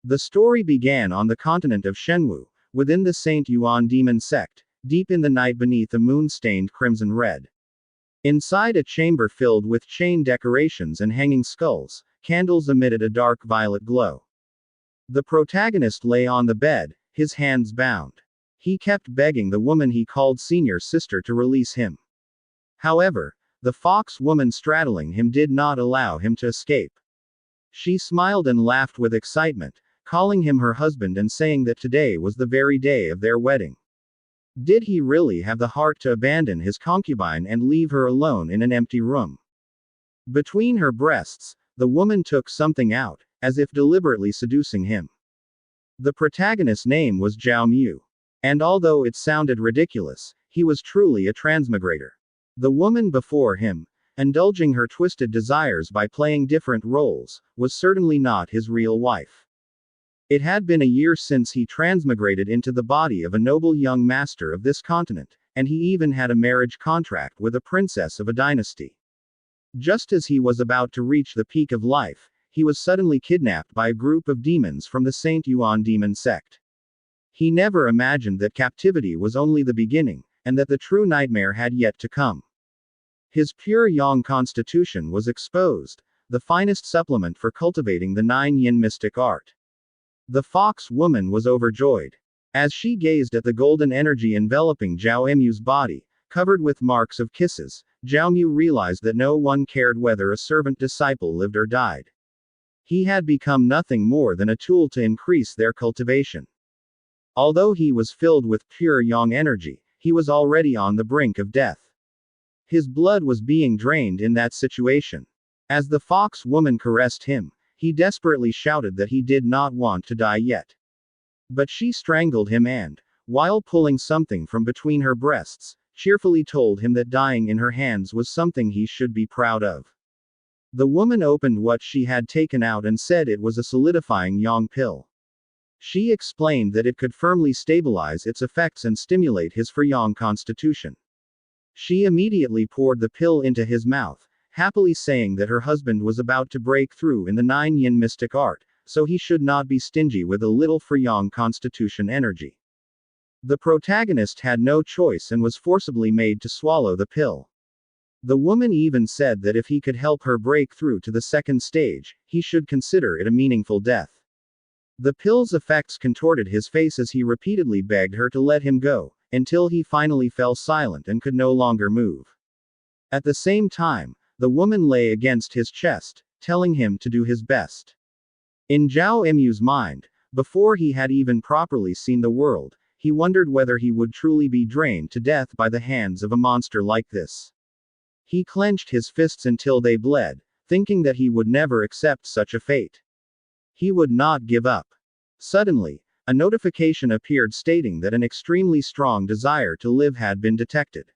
The story began on the continent of Shenwu, within the Saint Yuan Demon Sect, deep in the night beneath a moon-stained crimson red. Inside a chamber filled with chain decorations and hanging skulls, candles emitted a dark violet glow. The protagonist lay on the bed, his hands bound. He kept begging the woman he called senior sister to release him. However, the fox woman straddling him did not allow him to escape. She smiled and laughed with excitement, calling him her husband and saying that today was the very day of their wedding. Did he really have the heart to abandon his concubine and leave her alone in an empty room? Between her breasts, the woman took something out, as if deliberately seducing him. The protagonist's name was Zhao Mu. And although it sounded ridiculous, he was truly a transmigrator. The woman before him, indulging her twisted desires by playing different roles, was certainly not his real wife. It had been a year since he transmigrated into the body of a noble young master of this continent, and he even had a marriage contract with a princess of a dynasty. Just as he was about to reach the peak of life, he was suddenly kidnapped by a group of demons from the Saint Yuan Demon Sect. He never imagined that captivity was only the beginning, and that the true nightmare had yet to come. His pure yang constitution was exposed, the finest supplement for cultivating the 9-yin mystic art. The fox woman was overjoyed. As she gazed at the golden energy enveloping Zhao Mu's body, covered with marks of kisses, Zhao Mu realized that no one cared whether a servant disciple lived or died. He had become nothing more than a tool to increase their cultivation. Although he was filled with pure yang energy, he was already on the brink of death. His blood was being drained in that situation. As the fox woman caressed him, he desperately shouted that he did not want to die yet. But she strangled him and, while pulling something from between her breasts, cheerfully told him that dying in her hands was something he should be proud of. The woman opened what she had taken out and said it was a solidifying yang pill. She explained that it could firmly stabilize its effects and stimulate his yang constitution. She immediately poured the pill into his mouth, happily saying that her husband was about to break through in the 9-yin mystic art, so he should not be stingy with a little yang constitution energy. The protagonist had no choice and was forcibly made to swallow the pill. The woman even said that if he could help her break through to the second stage, he should consider it a meaningful death. The pill's effects contorted his face as he repeatedly begged her to let him go, until he finally fell silent and could no longer move. At the same time, the woman lay against his chest, telling him to do his best. In Zhao Mu's mind, before he had even properly seen the world, he wondered whether he would truly be drained to death by the hands of a monster like this. He clenched his fists until they bled, thinking that he would never accept such a fate. He would not give up. Suddenly, a notification appeared stating that an extremely strong desire to live had been detected.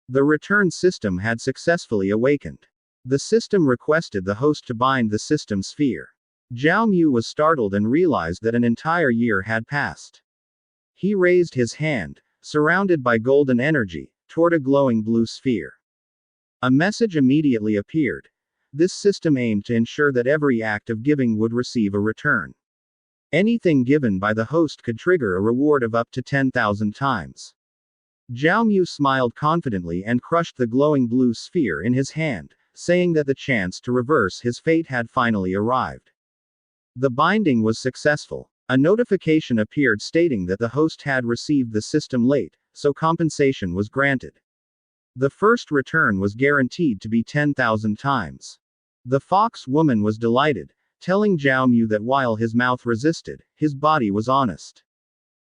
The return system had successfully awakened. The system requested the host to bind the system sphere. Zhao Mu was startled and realized that an entire year had passed. He raised his hand, surrounded by golden energy, toward a glowing blue sphere. A message immediately appeared. This system aimed to ensure that every act of giving would receive a return. Anything given by the host could trigger a reward of up to 10,000 times. Zhao Mu smiled confidently and crushed the glowing blue sphere in his hand, saying that the chance to reverse his fate had finally arrived. The binding was successful. A notification appeared stating that the host had received the system late, so compensation was granted. The first return was guaranteed to be 10,000 times. The fox woman was delighted, telling Zhao Mu that while his mouth resisted, his body was honest.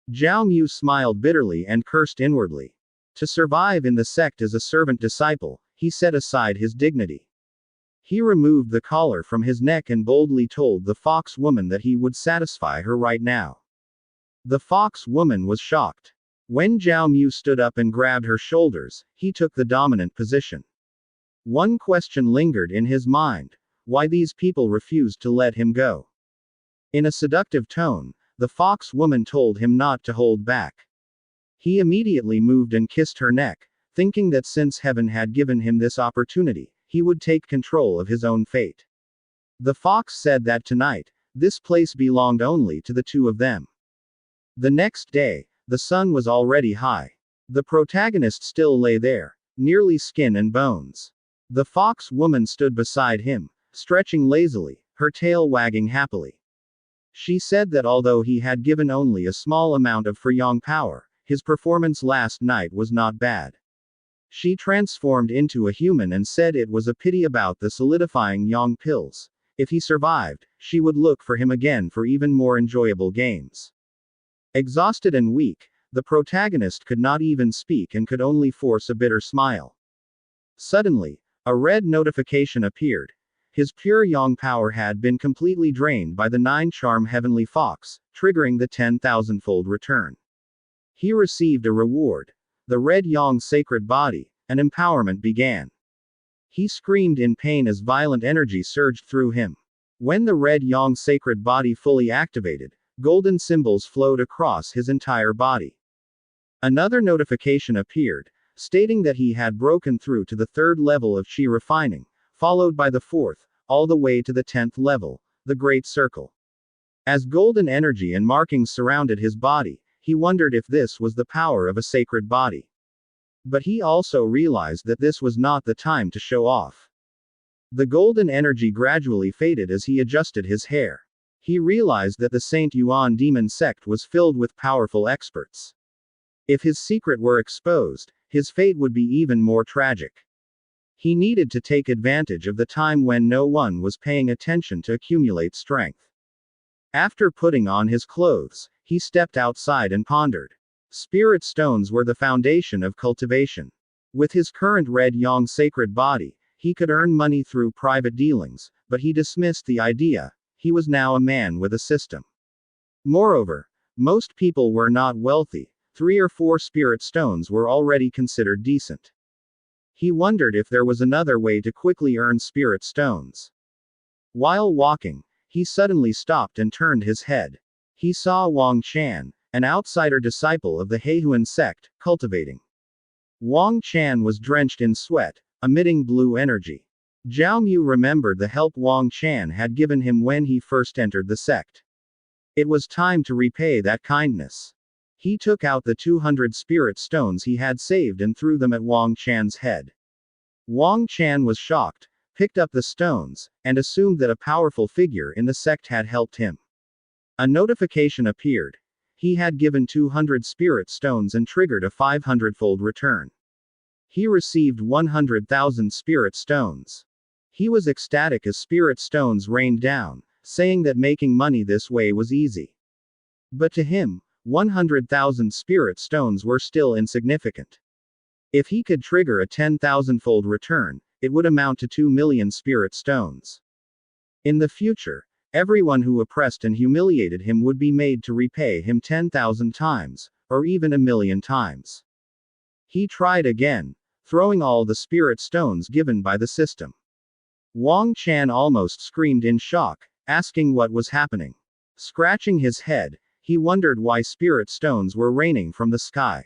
Zhao Mu smiled bitterly and cursed inwardly. To survive in the sect as a servant disciple, he set aside his dignity. He removed the collar from his neck and boldly told the fox woman that he would satisfy her right now. The fox woman was shocked. When Zhao Mu stood up and grabbed her shoulders, he took the dominant position. One question lingered in his mind: why these people refused to let him go. In a seductive tone, the fox woman told him not to hold back. He immediately moved and kissed her neck, thinking that since heaven had given him this opportunity, he would take control of his own fate. The fox said that tonight, This place belonged only to the two of them. The next day, the sun was already high. The protagonist still lay there, nearly skin and bones. The fox woman stood beside him, stretching lazily, her tail wagging happily. She said that although he had given only a small amount of Yang power, his performance last night was not bad. She transformed into a human and said it was a pity about the solidifying Yang pills. If he survived, she would look for him again for even more enjoyable games. Exhausted and weak, the protagonist could not even speak and could only force a bitter smile. Suddenly, a red notification appeared. His pure Yang power had been completely drained by the 9-charm Heavenly Fox, triggering the 10,000-fold return. He received a reward. The red Yang sacred body, and empowerment began. He screamed in pain as violent energy surged through him. When the red Yang sacred body fully activated, golden symbols flowed across his entire body. Another notification appeared, stating that he had broken through to the 3rd level of Qi refining, followed by the 4th, all the way to the 10th level, the Great Circle. As golden energy and markings surrounded his body, he wondered if this was the power of a sacred body. But he also realized that this was not the time to show off. The golden energy gradually faded as he adjusted his hair. He realized that the Saint Yuan Demon Sect was filled with powerful experts. If his secret were exposed, his fate would be even more tragic. He needed to take advantage of the time when no one was paying attention to accumulate strength. After putting on his clothes, he stepped outside and pondered. Spirit stones were the foundation of cultivation. With his current red Yang sacred body, he could earn money through private dealings, but he dismissed the idea. He was now a man with a system. Moreover, most people were not wealthy. 3 or 4 spirit stones were already considered decent. He wondered if there was another way to quickly earn spirit stones. While walking, he suddenly stopped and turned his head. He saw Wang Chan, an outsider disciple of the Heihuan sect, cultivating. Wang Chan was drenched in sweat, emitting blue energy. Zhao Mu remembered the help Wang Chan had given him when he first entered the sect. It was time to repay that kindness. He took out the 200 spirit stones he had saved and threw them at Wang Chan's head. Wang Chan was shocked, picked up the stones, and assumed that a powerful figure in the sect had helped him. A notification appeared. He had given 200 spirit stones and triggered a 500-fold return. He received 100,000 spirit stones. He was ecstatic as spirit stones rained down, saying that making money this way was easy. But to him, 100,000 spirit stones were still insignificant. If he could trigger a 10,000-fold return, it would amount to 2 million spirit stones. In the future, everyone who oppressed and humiliated him would be made to repay him 10,000 times, or even 1,000,000 times. He tried again, throwing all the spirit stones given by the system. Wang Chan almost screamed in shock, asking what was happening. Scratching his head, he wondered why spirit stones were raining from the sky.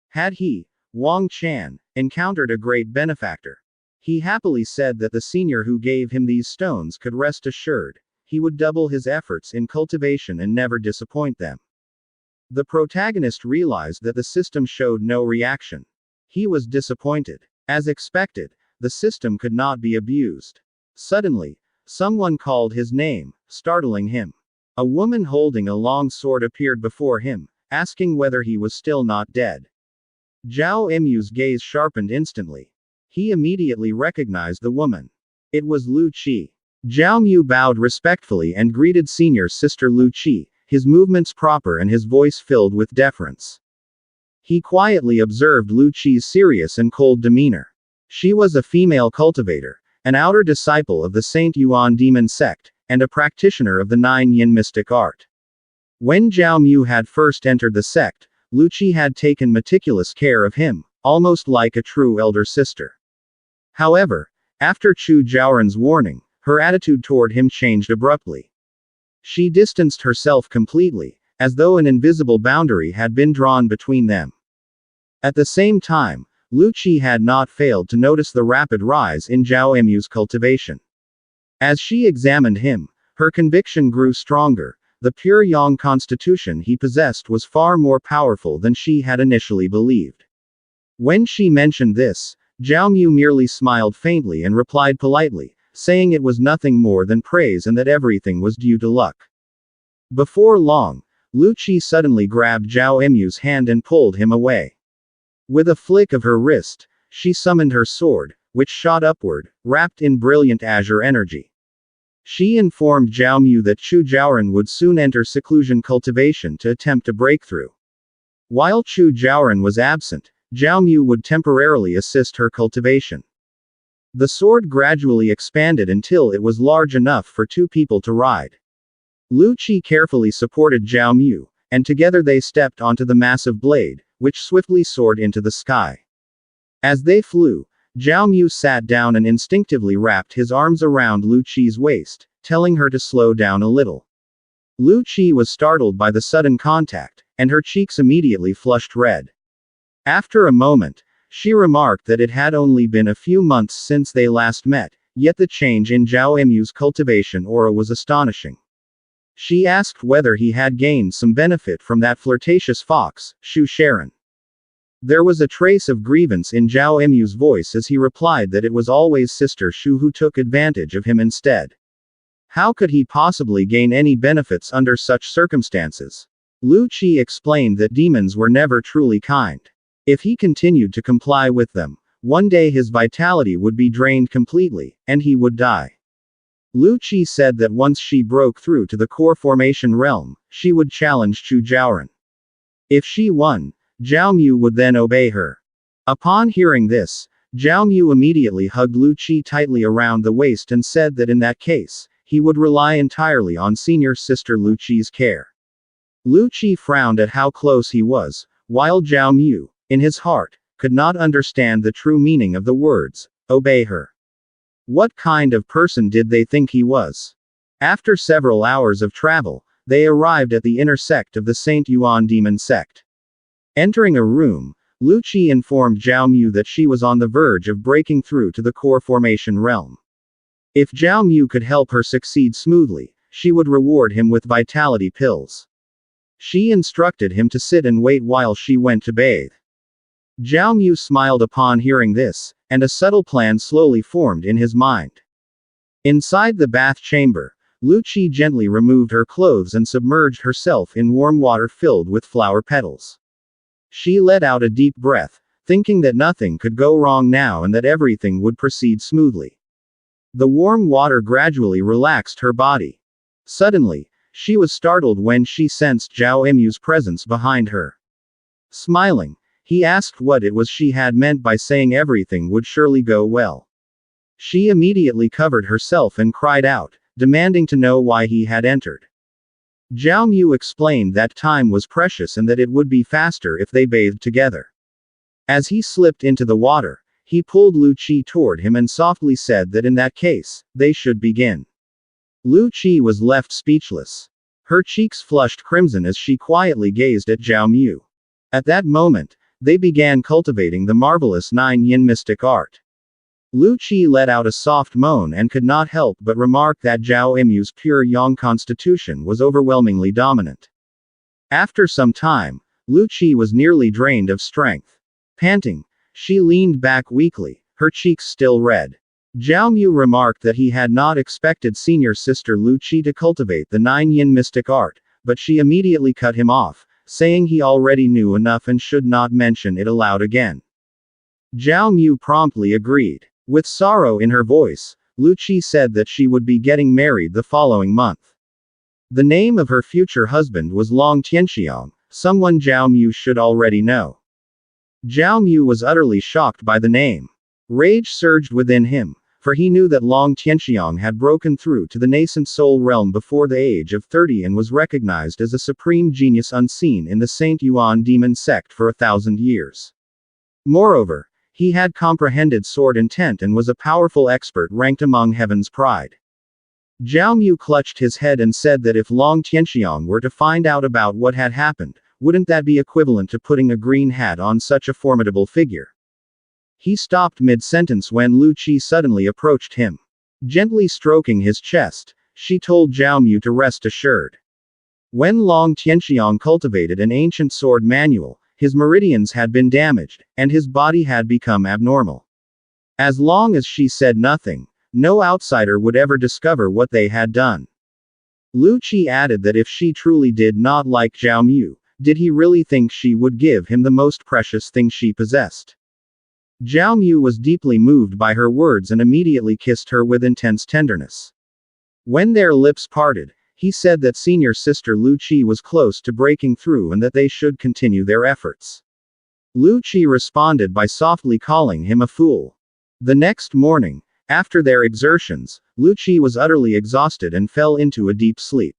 Had he, Wang Chan, encountered a great benefactor? He happily said that the senior who gave him these stones could rest assured, he would double his efforts in cultivation and never disappoint them. The protagonist realized that the system showed no reaction. He was disappointed. As expected, the system could not be abused. Suddenly, someone called his name, startling him. A woman holding a long sword appeared before him, asking whether he was still not dead. Zhao Mu's gaze sharpened instantly. He immediately recognized the woman. It was Lu Qi. Zhao Mu bowed respectfully and greeted senior sister Lu Qi, his movements proper and his voice filled with deference. He quietly observed Lu Qi's serious and cold demeanor. She was a female cultivator, an outer disciple of the Saint Yuan Demon Sect, and a practitioner of the 9 Yin mystic art. When Zhao Mu had first entered the sect, Lu Qi had taken meticulous care of him, almost like a true elder sister. However, after Chu Zhaoran's warning, her attitude toward him changed abruptly. She distanced herself completely, as though an invisible boundary had been drawn between them. At the same time, Lu Qi had not failed to notice the rapid rise in Zhao Mu's cultivation. As she examined him, Her conviction grew stronger. The pure yang constitution he possessed was far more powerful than she had initially believed. When she mentioned this, Zhao Mu merely smiled faintly and replied politely, saying it was nothing more than praise and that everything was due to luck. Before long, Lu Qi suddenly grabbed Zhao Mu's hand and pulled him away. With a flick of her wrist, she summoned her sword, which shot upward, wrapped in brilliant azure energy. She informed Zhao Mu that Chu Jiaoren would soon enter seclusion cultivation to attempt a breakthrough. While Chu Jiaoren was absent, Zhao Mu would temporarily assist her cultivation. The sword gradually expanded until it was large enough for two people to ride. Lu Qi carefully supported Zhao Mu, and together they stepped onto the massive blade, which swiftly soared into the sky. As they flew, Zhao Mu sat down and instinctively wrapped his arms around Lu Qi's waist, telling her to slow down a little. Lu Qi was startled by the sudden contact, and her cheeks immediately flushed red. After a moment, she remarked that it had only been a few months since they last met, yet the change in Zhao Mu's cultivation aura was astonishing. She asked whether he had gained some benefit from that flirtatious fox, Shu Sharon. There was a trace of grievance in Zhao Mu's voice as he replied that it was always Sister Shu who took advantage of him instead. How could he possibly gain any benefits under such circumstances? Lu Qi explained that demons were never truly kind. If he continued to comply with them, one day his vitality would be drained completely, and he would die. Lu Qi said that once she broke through to the core formation realm, she would challenge Chu Jiaoren. If she won, Zhao Mu would then obey her. Upon hearing this, Zhao Mu immediately hugged Lu Qi tightly around the waist and said that in that case, he would rely entirely on senior sister Lu Qi's care. Lu Qi frowned at how close he was, while Zhao Mu, in his heart, could not understand the true meaning of the words, obey her. What kind of person did they think he was? After several hours of travel, they arrived at the inner sect of the Saint Yuan Demon Sect. Entering a room, Lu Qi informed Zhao Mu that she was on the verge of breaking through to the core formation realm. If Zhao Mu could help her succeed smoothly, she would reward him with vitality pills. She instructed him to sit and wait while she went to bathe. Zhao Mu smiled upon hearing this, and a subtle plan slowly formed in his mind. Inside the bath chamber, Lu Qi gently removed her clothes and submerged herself in warm water filled with flower petals. She let out a deep breath, thinking that nothing could go wrong now and that everything would proceed smoothly. The warm water gradually relaxed her body. Suddenly, she was startled when she sensed Zhao Mu's presence behind her. Smiling, he asked what it was she had meant by saying everything would surely go well. She immediately covered herself and cried out, demanding to know why he had entered. Zhao Mu explained that time was precious and that it would be faster if they bathed together. As he slipped into the water, he pulled Lu Qi toward him and softly said that in that case, they should begin. Lu Qi was left speechless. Her cheeks flushed crimson as she quietly gazed at Zhao Mu. At that moment, they began cultivating the marvelous 9-yin mystic art. Lu Qi let out a soft moan and could not help but remark that Zhao Mu's pure yang constitution was overwhelmingly dominant. After some time, Lu Qi was nearly drained of strength. Panting, she leaned back weakly, her cheeks still red. Zhao Mu remarked that he had not expected senior sister Lu Qi to cultivate the 9-yin mystic art, but she immediately cut him off, saying he already knew enough and should not mention it aloud again. Zhao Mu promptly agreed. With sorrow in her voice, Lu Qi said that she would be getting married the following month. The name of her future husband was Long Tianxiang, someone Zhao Mu should already know. Zhao Mu was utterly shocked by the name. Rage surged within him, for he knew that Long Tianxiang had broken through to the nascent soul realm before the age of 30 and was recognized as a supreme genius unseen in the Saint Yuan Demon Sect for 1,000 years. Moreover, he had comprehended sword intent and was a powerful expert ranked among heaven's pride. Zhao Mu clutched his head and said that if Long Tianxiang were to find out about what had happened, wouldn't that be equivalent to putting a green hat on such a formidable figure? He stopped mid-sentence when Lu Qi suddenly approached him. Gently stroking his chest, she told Zhao Mu to rest assured. When Long Tianxiang cultivated an ancient sword manual, his meridians had been damaged, and his body had become abnormal. As long as she said nothing, no outsider would ever discover what they had done. Lu Qi added that if she truly did not like Zhao Mu, did he really think she would give him the most precious thing she possessed? Zhao Mu was deeply moved by her words and immediately kissed her with intense tenderness. When their lips parted, he said that senior sister Lu Qi was close to breaking through and that they should continue their efforts. Lu Qi responded by softly calling him a fool. The next morning, after their exertions, Lu Qi was utterly exhausted and fell into a deep sleep.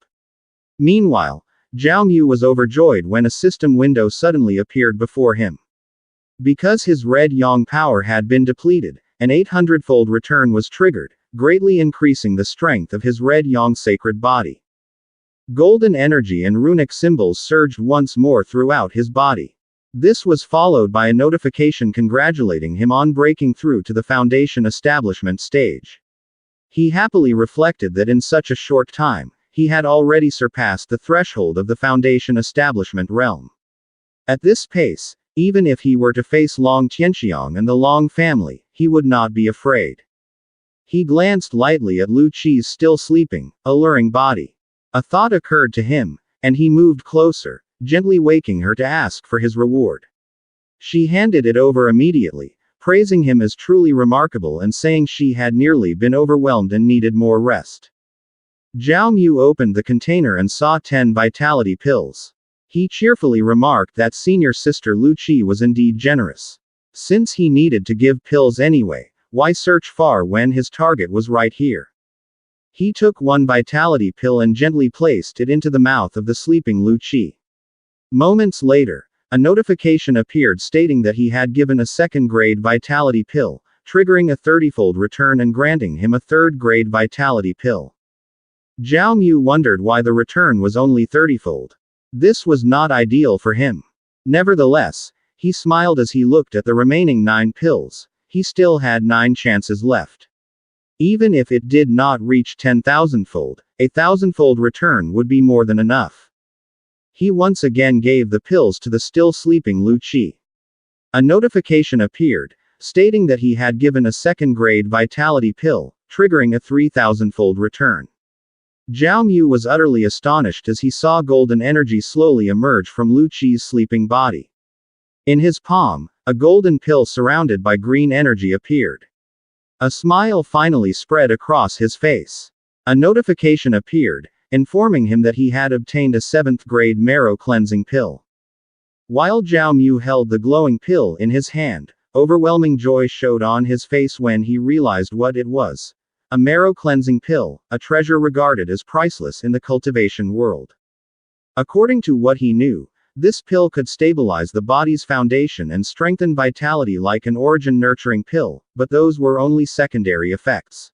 Meanwhile, Zhao Mu was overjoyed when a system window suddenly appeared before him. Because his red yang power had been depleted, an 800-fold return was triggered, greatly increasing the strength of his red yang sacred body. Golden energy and runic symbols surged once more throughout his body. This was followed by a notification congratulating him on breaking through to the foundation establishment stage. He happily reflected that in such a short time, he had already surpassed the threshold of the foundation establishment realm. At this pace, even if he were to face Long Tianxiang and the Long family, he would not be afraid. He glanced lightly at Lu Qi's still sleeping, alluring body. A thought occurred to him, and he moved closer, gently waking her to ask for his reward. She handed it over immediately, praising him as truly remarkable and saying she had nearly been overwhelmed and needed more rest. Zhao Mu opened the container and saw 10 vitality pills. He cheerfully remarked that senior sister Lu Qi was indeed generous. Since he needed to give pills anyway, why search far when his target was right here? He took one vitality pill and gently placed it into the mouth of the sleeping Lu Qi. Moments later, a notification appeared stating that he had given a second-grade vitality pill, triggering a 30-fold return and granting him a third-grade vitality pill. Zhao Mu wondered why the return was only 30-fold. This was not ideal for him. Nevertheless, he smiled as he looked at the remaining 9 pills. He still had 9 chances left. Even if it did not reach 10,000-fold, a 1,000-fold return would be more than enough. He once again gave the pills to the still sleeping Lu Qi. A notification appeared, stating that he had given a second-grade vitality pill, triggering a 3,000-fold return. Zhao Mu was utterly astonished as he saw golden energy slowly emerge from Lu Qi's sleeping body. In his palm, a golden pill surrounded by green energy appeared. A smile finally spread across his face. A notification appeared, informing him that he had obtained a 7th-grade marrow cleansing pill. While Zhao Mu held the glowing pill in his hand, overwhelming joy showed on his face when he realized what it was. A marrow cleansing pill, a treasure regarded as priceless in the cultivation world. According to what he knew, this pill could stabilize the body's foundation and strengthen vitality like an origin-nurturing pill, but those were only secondary effects.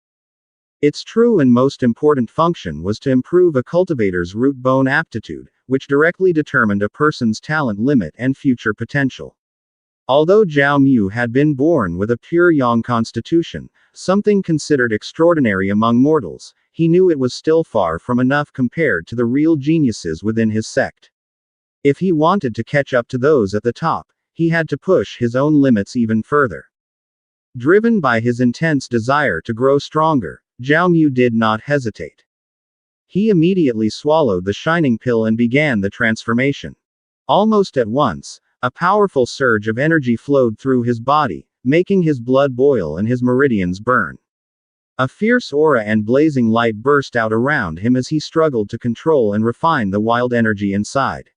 Its true and most important function was to improve a cultivator's root bone aptitude, which directly determined a person's talent limit and future potential. Although Zhao Mu had been born with a pure yang constitution, something considered extraordinary among mortals, he knew it was still far from enough compared to the real geniuses within his sect. If he wanted to catch up to those at the top, he had to push his own limits even further. Driven by his intense desire to grow stronger, Zhao Mu did not hesitate. He immediately swallowed the shining pill and began the transformation. Almost at once, a powerful surge of energy flowed through his body, making his blood boil and his meridians burn. A fierce aura and blazing light burst out around him as he struggled to control and refine the wild energy inside.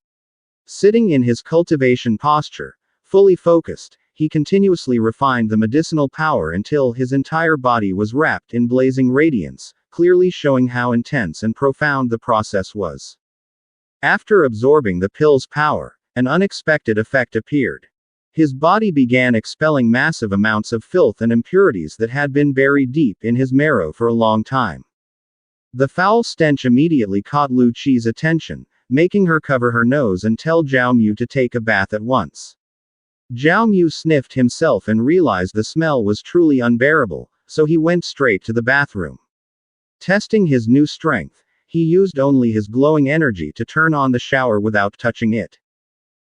Sitting in his cultivation posture, fully focused, he continuously refined the medicinal power until his entire body was wrapped in blazing radiance, clearly showing how intense and profound the process was. After absorbing the pill's power, an unexpected effect appeared. His body began expelling massive amounts of filth and impurities that had been buried deep in his marrow for a long time. The foul stench immediately caught Lu Qi's attention, making her cover her nose and tell Zhao Mu to take a bath at once. Zhao Mu sniffed himself and realized the smell was truly unbearable, so he went straight to the bathroom. Testing his new strength, he used only his glowing energy to turn on the shower without touching it.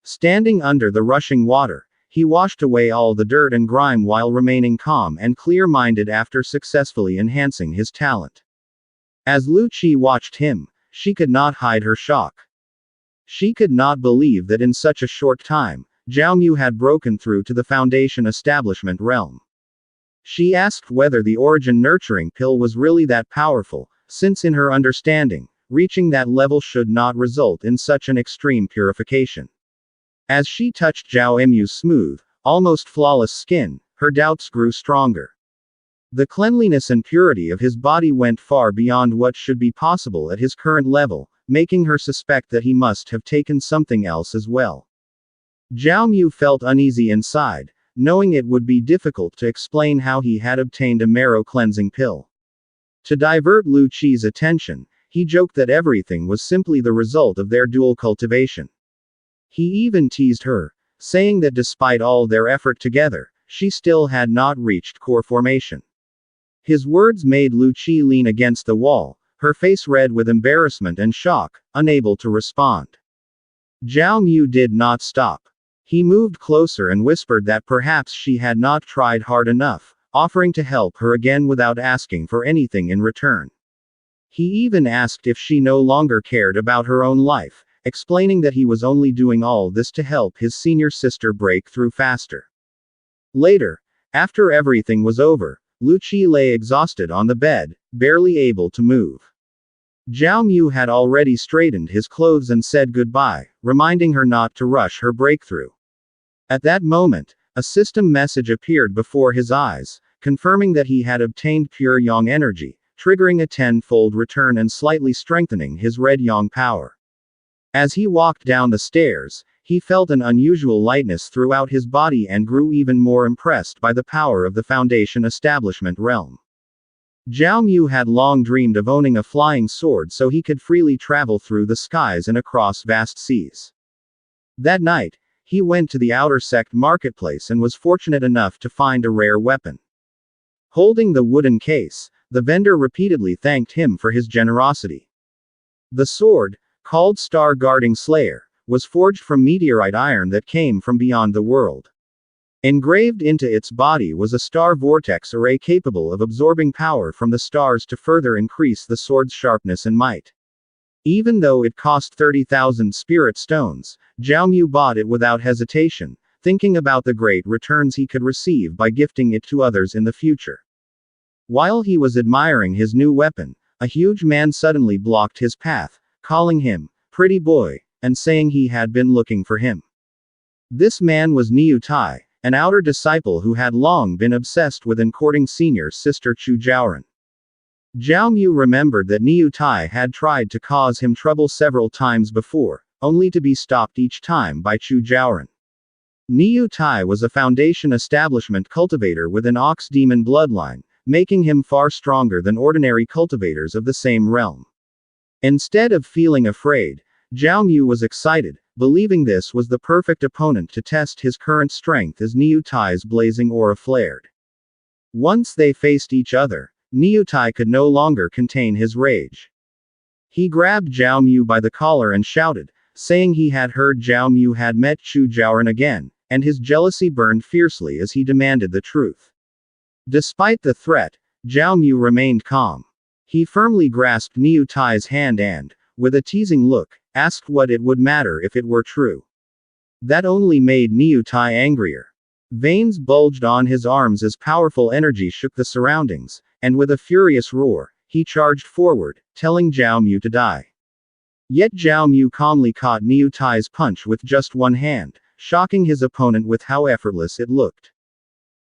Standing under the rushing water, he washed away all the dirt and grime while remaining calm and clear-minded after successfully enhancing his talent. As Lu Qi watched him, she could not hide her shock. She could not believe that in such a short time, Zhao Mu had broken through to the Foundation establishment realm. She asked whether the origin nurturing pill was really that powerful, since in her understanding, reaching that level should not result in such an extreme purification. As she touched Zhao Mu's smooth, almost flawless skin, her doubts grew stronger. The cleanliness and purity of his body went far beyond what should be possible at his current level, making her suspect that he must have taken something else as well. Zhao Mu felt uneasy inside, knowing it would be difficult to explain how he had obtained a marrow cleansing pill. To divert Lu Qi's attention, he joked that everything was simply the result of their dual cultivation. He even teased her, saying that despite all their effort together, she still had not reached core formation. His words made Lu Qi lean against the wall, her face red with embarrassment and shock, unable to respond. Zhao Mu did not stop. He moved closer and whispered that perhaps she had not tried hard enough, offering to help her again without asking for anything in return. He even asked if she no longer cared about her own life, explaining that he was only doing all this to help his senior sister break through faster. Later, after everything was over, Lu Qi lay exhausted on the bed, barely able to move. Zhao Mu had already straightened his clothes and said goodbye, reminding her not to rush her breakthrough. At that moment, a system message appeared before his eyes, confirming that he had obtained pure yang energy, triggering a 10-fold return and slightly strengthening his red yang power. As he walked down the stairs, he felt an unusual lightness throughout his body and grew even more impressed by the power of the Foundation establishment realm. Zhao Mu had long dreamed of owning a flying sword so he could freely travel through the skies and across vast seas. That night, he went to the outer sect marketplace and was fortunate enough to find a rare weapon. Holding the wooden case, the vendor repeatedly thanked him for his generosity. The sword, called Star Guarding Slayer, was forged from meteorite iron that came from beyond the world. Engraved into its body was a star vortex array capable of absorbing power from the stars to further increase the sword's sharpness and might. Even though it cost 30,000 spirit stones, Zhao Mu bought it without hesitation, thinking about the great returns he could receive by gifting it to others in the future. While he was admiring his new weapon, a huge man suddenly blocked his path, calling him, "Pretty boy," and saying he had been looking for him. This man was Niu Tai, an outer disciple who had long been obsessed with and courting senior sister Chu Jiaoran. Zhao Mu remembered that Niu Tai had tried to cause him trouble several times before, only to be stopped each time by Chu Jiaoran. Niu Tai was a Foundation establishment cultivator with an ox demon bloodline, making him far stronger than ordinary cultivators of the same realm. Instead of feeling afraid, Zhao Mu was excited, believing this was the perfect opponent to test his current strength as Niu Tai's blazing aura flared. Once they faced each other, Niu Tai could no longer contain his rage. He grabbed Zhao Mu by the collar and shouted, saying he had heard Zhao Mu had met Chu Jiaoran again, and his jealousy burned fiercely as he demanded the truth. Despite the threat, Zhao Mu remained calm. He firmly grasped Niu Tai's hand and, with a teasing look, asked what it would matter if it were true. That only made Niu Tai angrier. Veins bulged on his arms as powerful energy shook the surroundings, and with a furious roar, he charged forward, telling Zhao Mu to die. Yet Zhao Mu calmly caught Niu Tai's punch with just one hand, shocking his opponent with how effortless it looked.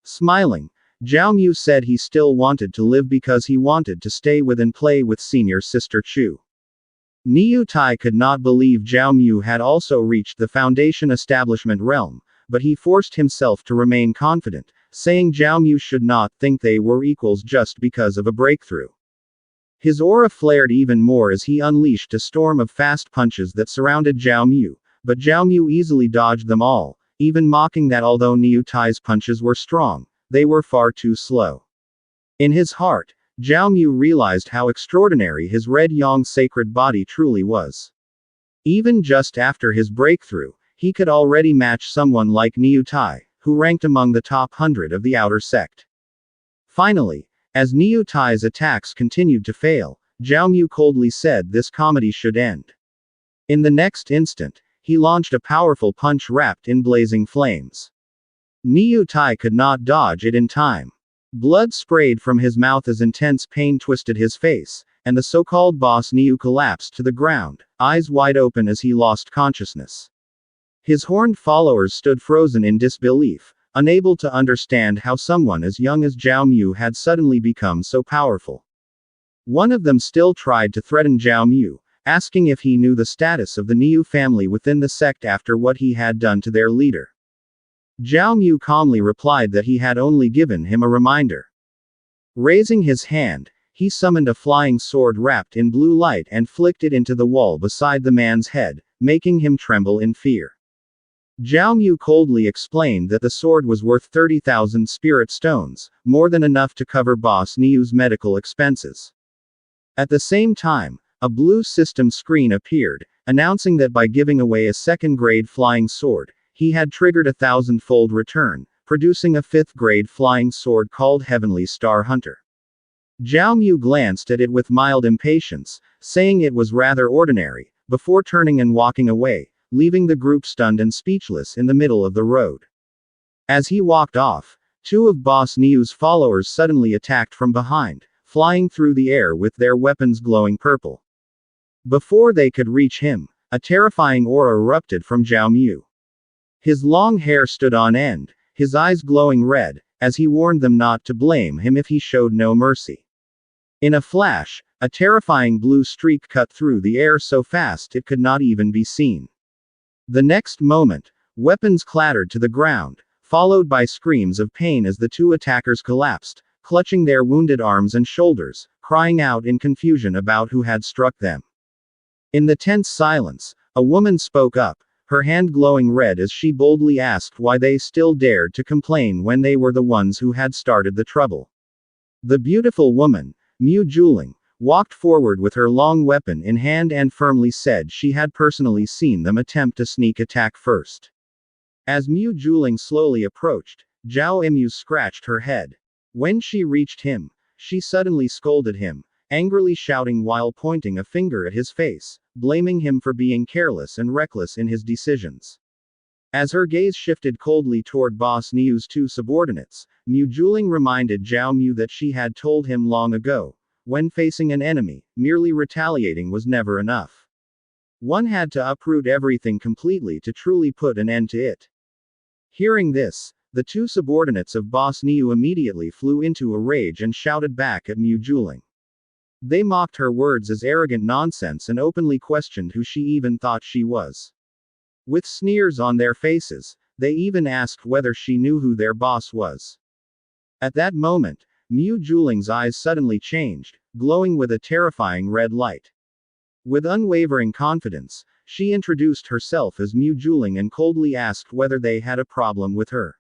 Smiling, Zhao Mu said he still wanted to live because he wanted to stay with and play with senior sister Chu. Niu Tai could not believe Zhao Mu had also reached the Foundation establishment realm, but he forced himself to remain confident, saying Zhao Mu should not think they were equals just because of a breakthrough. His aura flared even more as he unleashed a storm of fast punches that surrounded Zhao Mu, but Zhao Mu easily dodged them all, even mocking that although Niu Tai's punches were strong, they were far too slow. In his heart, Zhao Mu realized how extraordinary his red yang sacred body truly was. Even just after his breakthrough, he could already match someone like Niu Tai, who ranked among the top 100 of the outer sect. Finally, as Niu Tai's attacks continued to fail, Zhao Mu coldly said this comedy should end. In the next instant, he launched a powerful punch wrapped in blazing flames. Niu Tai could not dodge it in time. Blood sprayed from his mouth as intense pain twisted his face, and the so-called boss Niu collapsed to the ground, eyes wide open as he lost consciousness. His horned followers stood frozen in disbelief, unable to understand how someone as young as Zhao Mu had suddenly become so powerful. One of them still tried to threaten Zhao Mu, asking if he knew the status of the Niu family within the sect after what he had done to their leader. Zhao Mu calmly replied that he had only given him a reminder. Raising his hand, he summoned a flying sword wrapped in blue light and flicked it into the wall beside the man's head, making him tremble in fear. Zhao Mu coldly explained that the sword was worth 30,000 spirit stones, more than enough to cover Boss Niu's medical expenses. At the same time, a blue system screen appeared, announcing that by giving away a second-grade flying sword, he had triggered a 1,000-fold return, producing a 5th-grade flying sword called Heavenly Star Hunter. Zhao Mu glanced at it with mild impatience, saying it was rather ordinary, before turning and walking away, leaving the group stunned and speechless in the middle of the road. As he walked off, two of Boss Niu's followers suddenly attacked from behind, flying through the air with their weapons glowing purple. Before they could reach him, a terrifying aura erupted from Zhao Mu. His long hair stood on end, his eyes glowing red, as he warned them not to blame him if he showed no mercy. In a flash, a terrifying blue streak cut through the air so fast it could not even be seen. The next moment, weapons clattered to the ground, followed by screams of pain as the two attackers collapsed, clutching their wounded arms and shoulders, crying out in confusion about who had struck them. In the tense silence, a woman spoke up, her hand glowing red as she boldly asked why they still dared to complain when they were the ones who had started the trouble. The beautiful woman, Mu Juling, walked forward with her long weapon in hand and firmly said she had personally seen them attempt a sneak attack first. As Mu Juling slowly approached, Zhao Mu scratched her head. When she reached him, she suddenly scolded him, angrily shouting while pointing a finger at his face, blaming him for being careless and reckless in his decisions. As her gaze shifted coldly toward Boss Niu's two subordinates, Mu Juling reminded Zhao Mu that she had told him long ago, when facing an enemy, merely retaliating was never enough. One had to uproot everything completely to truly put an end to it. Hearing this, the two subordinates of Boss Niu immediately flew into a rage and shouted back at Mu Juling. They mocked her words as arrogant nonsense and openly questioned who she even thought she was. With sneers on their faces, they even asked whether she knew who their boss was. At that moment, Mu Juling's eyes suddenly changed, glowing with a terrifying red light. With unwavering confidence, she introduced herself as Mu Juling and coldly asked whether they had a problem with her.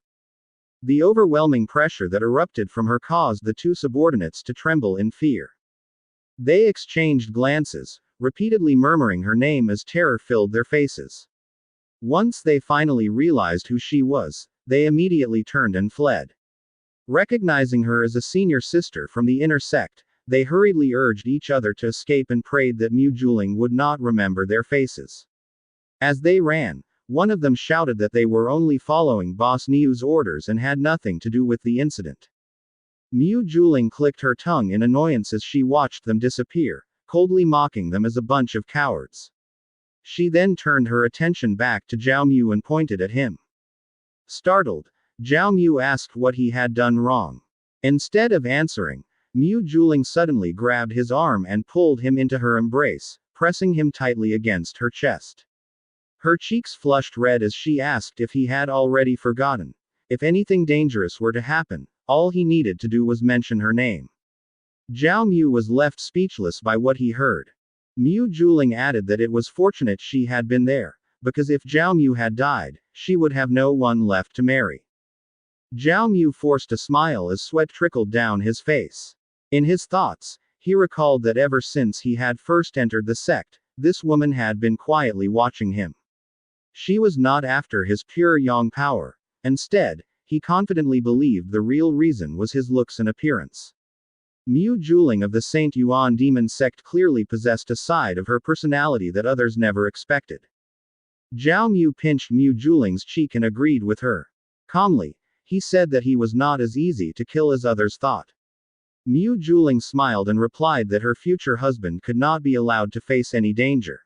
The overwhelming pressure that erupted from her caused the two subordinates to tremble in fear. They exchanged glances, repeatedly murmuring her name as terror filled their faces. Once they finally realized who she was, they immediately turned and fled. Recognizing her as a senior sister from the inner sect, they hurriedly urged each other to escape and prayed that Mu Juling would not remember their faces. As they ran, one of them shouted that they were only following Boss Niu's orders and had nothing to do with the incident. Mu Juling clicked her tongue in annoyance as she watched them disappear, coldly mocking them as a bunch of cowards. She then turned her attention back to Zhao Mu and pointed at him. Startled, Zhao Mu asked what he had done wrong. Instead of answering, Mu Juling suddenly grabbed his arm and pulled him into her embrace, pressing him tightly against her chest. Her cheeks flushed red as she asked if he had already forgotten. If anything dangerous were to happen, all he needed to do was mention her name. Zhao Mu was left speechless by what he heard. Mu Juling added that it was fortunate she had been there, because if Zhao Mu had died, she would have no one left to marry. Zhao Mu forced a smile as sweat trickled down his face. In his thoughts, he recalled that ever since he had first entered the sect, this woman had been quietly watching him. She was not after his pure yang power. Instead, he confidently believed the real reason was his looks and appearance. Mu Juling of the Saint Yuan Demon Sect clearly possessed a side of her personality that others never expected. Zhao Mu pinched Mu Juling's cheek and agreed with her. Calmly, he said that he was not as easy to kill as others thought. Mu Juling smiled and replied that her future husband could not be allowed to face any danger.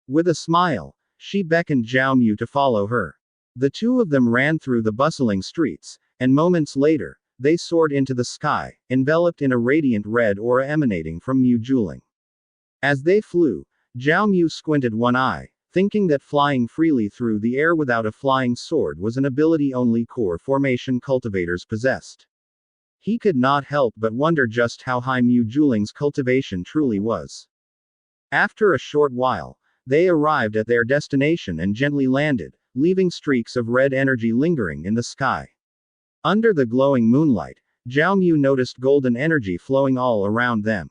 With a smile, she beckoned Zhao Mu to follow her. The two of them ran through the bustling streets, and moments later, they soared into the sky, enveloped in a radiant red aura emanating from Mu Juling. As they flew, Zhao Mu squinted one eye, thinking that flying freely through the air without a flying sword was an ability only core formation cultivators possessed. He could not help but wonder just how high Mu Juling's cultivation truly was. After a short while, they arrived at their destination and gently landed, leaving streaks of red energy lingering in the sky. Under the glowing moonlight, Zhao Mu noticed golden energy flowing all around them.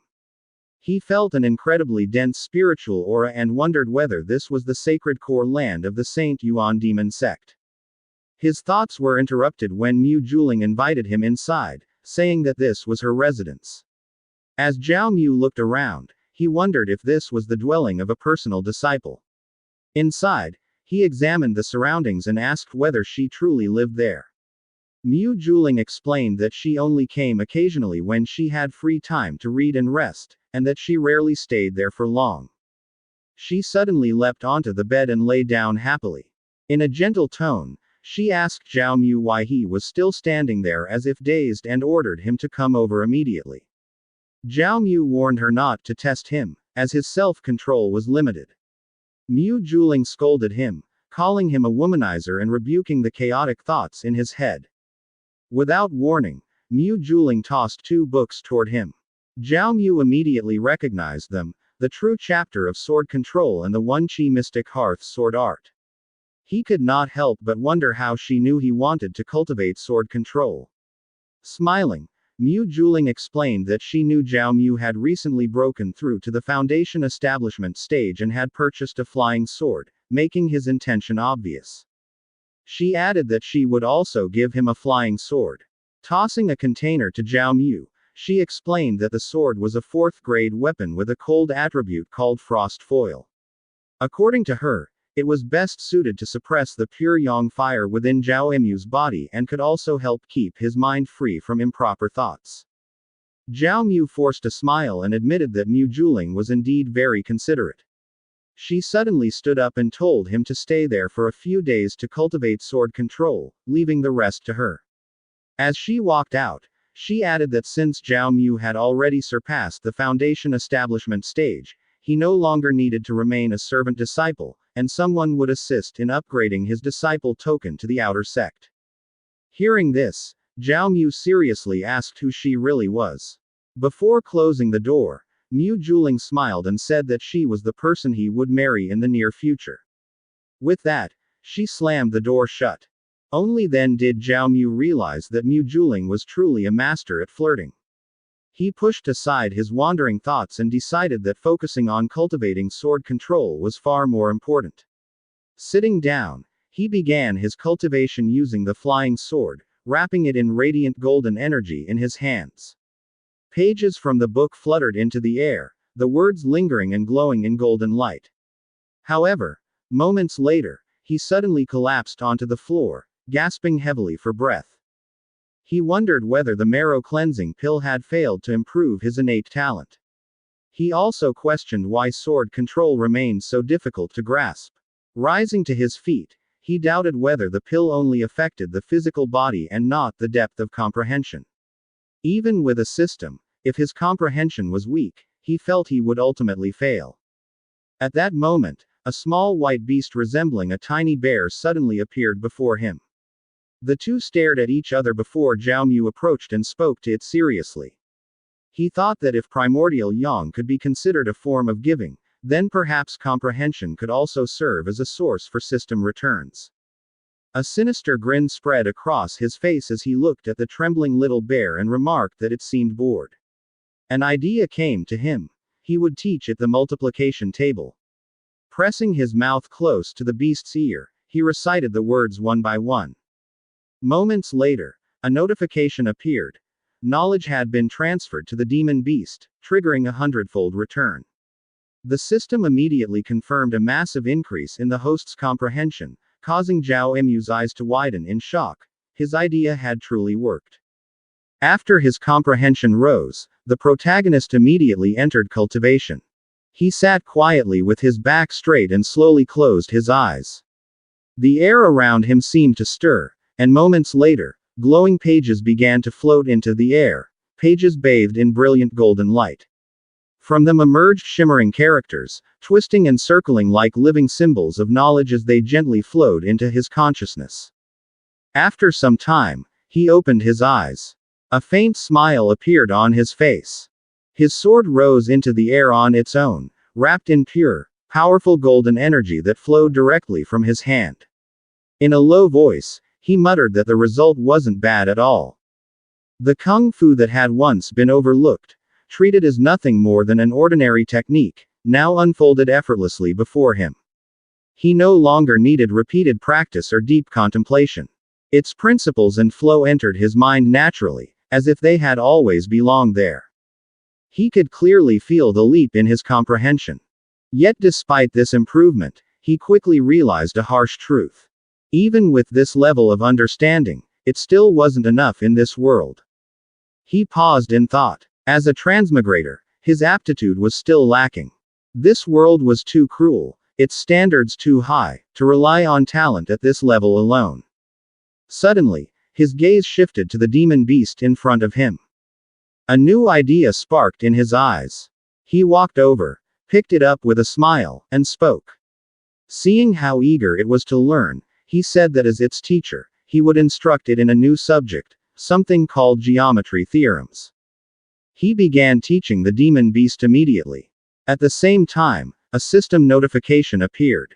He felt an incredibly dense spiritual aura and wondered whether this was the sacred core land of the Saint Yuan Demon Sect. His thoughts were interrupted when Mu Juling invited him inside, saying that this was her residence. As Zhao Mu looked around, he wondered if this was the dwelling of a personal disciple. Inside, he examined the surroundings and asked whether she truly lived there. Mu Juling explained that she only came occasionally when she had free time to read and rest, and that she rarely stayed there for long. She suddenly leapt onto the bed and lay down happily. In a gentle tone, she asked Zhao Mu why he was still standing there as if dazed and ordered him to come over immediately. Zhao Mu warned her not to test him, as his self-control was limited. Mu Juling scolded him, calling him a womanizer and rebuking the chaotic thoughts in his head. Without warning, Mu Juling tossed two books toward him. Zhao Mu immediately recognized them, the true chapter of sword control and the One Qi Mystic Hearth sword art. He could not help but wonder how she knew he wanted to cultivate sword control. Smiling, Mu Juling explained that she knew Zhao Mu had recently broken through to the foundation establishment stage and had purchased a flying sword, making his intention obvious. She added that she would also give him a flying sword. Tossing a container to Zhao Mu, she explained that the sword was a 4th-grade weapon with a cold attribute called Frost Foil. According to her, it was best suited to suppress the pure yang fire within Zhao Mu's body and could also help keep his mind free from improper thoughts. Zhao Mu forced a smile and admitted that Mu Juling was indeed very considerate. She suddenly stood up and told him to stay there for a few days to cultivate sword control, leaving the rest to her. As she walked out, she added that since Zhao Mu had already surpassed the foundation establishment stage, he no longer needed to remain a servant disciple, and someone would assist in upgrading his disciple token to the outer sect. Hearing this, Zhao Mu seriously asked who she really was. Before closing the door, Mu Juling smiled and said that she was the person he would marry in the near future. With that, she slammed the door shut. Only then did Zhao Mu realize that Mu Juling was truly a master at flirting. He pushed aside his wandering thoughts and decided that focusing on cultivating sword control was far more important. Sitting down, he began his cultivation using the flying sword, wrapping it in radiant golden energy in his hands. Pages from the book fluttered into the air, the words lingering and glowing in golden light. However, moments later, he suddenly collapsed onto the floor, gasping heavily for breath. He wondered whether the marrow cleansing pill had failed to improve his innate talent. He also questioned why sword control remained so difficult to grasp. Rising to his feet, he doubted whether the pill only affected the physical body and not the depth of comprehension. Even with a system, if his comprehension was weak, he felt he would ultimately fail. At that moment, a small white beast resembling a tiny bear suddenly appeared before him. The two stared at each other before Zhao Mu approached and spoke to it seriously. He thought that if primordial yang could be considered a form of giving, then perhaps comprehension could also serve as a source for system returns. A sinister grin spread across his face as he looked at the trembling little bear and remarked that it seemed bored. An idea came to him. He would teach it the multiplication table. Pressing his mouth close to the beast's ear, he recited the words one by one. Moments later, a notification appeared. Knowledge had been transferred to the demon beast, triggering a 100-fold return. The system immediately confirmed a massive increase in the host's comprehension, causing Zhao Mu's eyes to widen in shock. His idea had truly worked. After his comprehension rose, the protagonist immediately entered cultivation. He sat quietly with his back straight and slowly closed his eyes. The air around him seemed to stir, and moments later, glowing pages began to float into the air, pages bathed in brilliant golden light. From them emerged shimmering characters, twisting and circling like living symbols of knowledge as they gently flowed into his consciousness. After some time, he opened his eyes. A faint smile appeared on his face. His sword rose into the air on its own, wrapped in pure, powerful golden energy that flowed directly from his hand. In a low voice, he muttered that the result wasn't bad at all. The kung fu that had once been overlooked, treated as nothing more than an ordinary technique, now unfolded effortlessly before him. He no longer needed repeated practice or deep contemplation. Its principles and flow entered his mind naturally, as if they had always belonged there. He could clearly feel the leap in his comprehension. Yet despite this improvement, he quickly realized a harsh truth. Even with this level of understanding, it still wasn't enough in this world. He paused in thought. As a transmigrator, his aptitude was still lacking. This world was too cruel, its standards too high, to rely on talent at this level alone. Suddenly, his gaze shifted to the demon beast in front of him. A new idea sparked in his eyes. He walked over, picked it up with a smile, and spoke. Seeing how eager it was to learn, he said that as its teacher, he would instruct it in a new subject, something called geometry theorems. He began teaching the demon beast immediately. At the same time, a system notification appeared.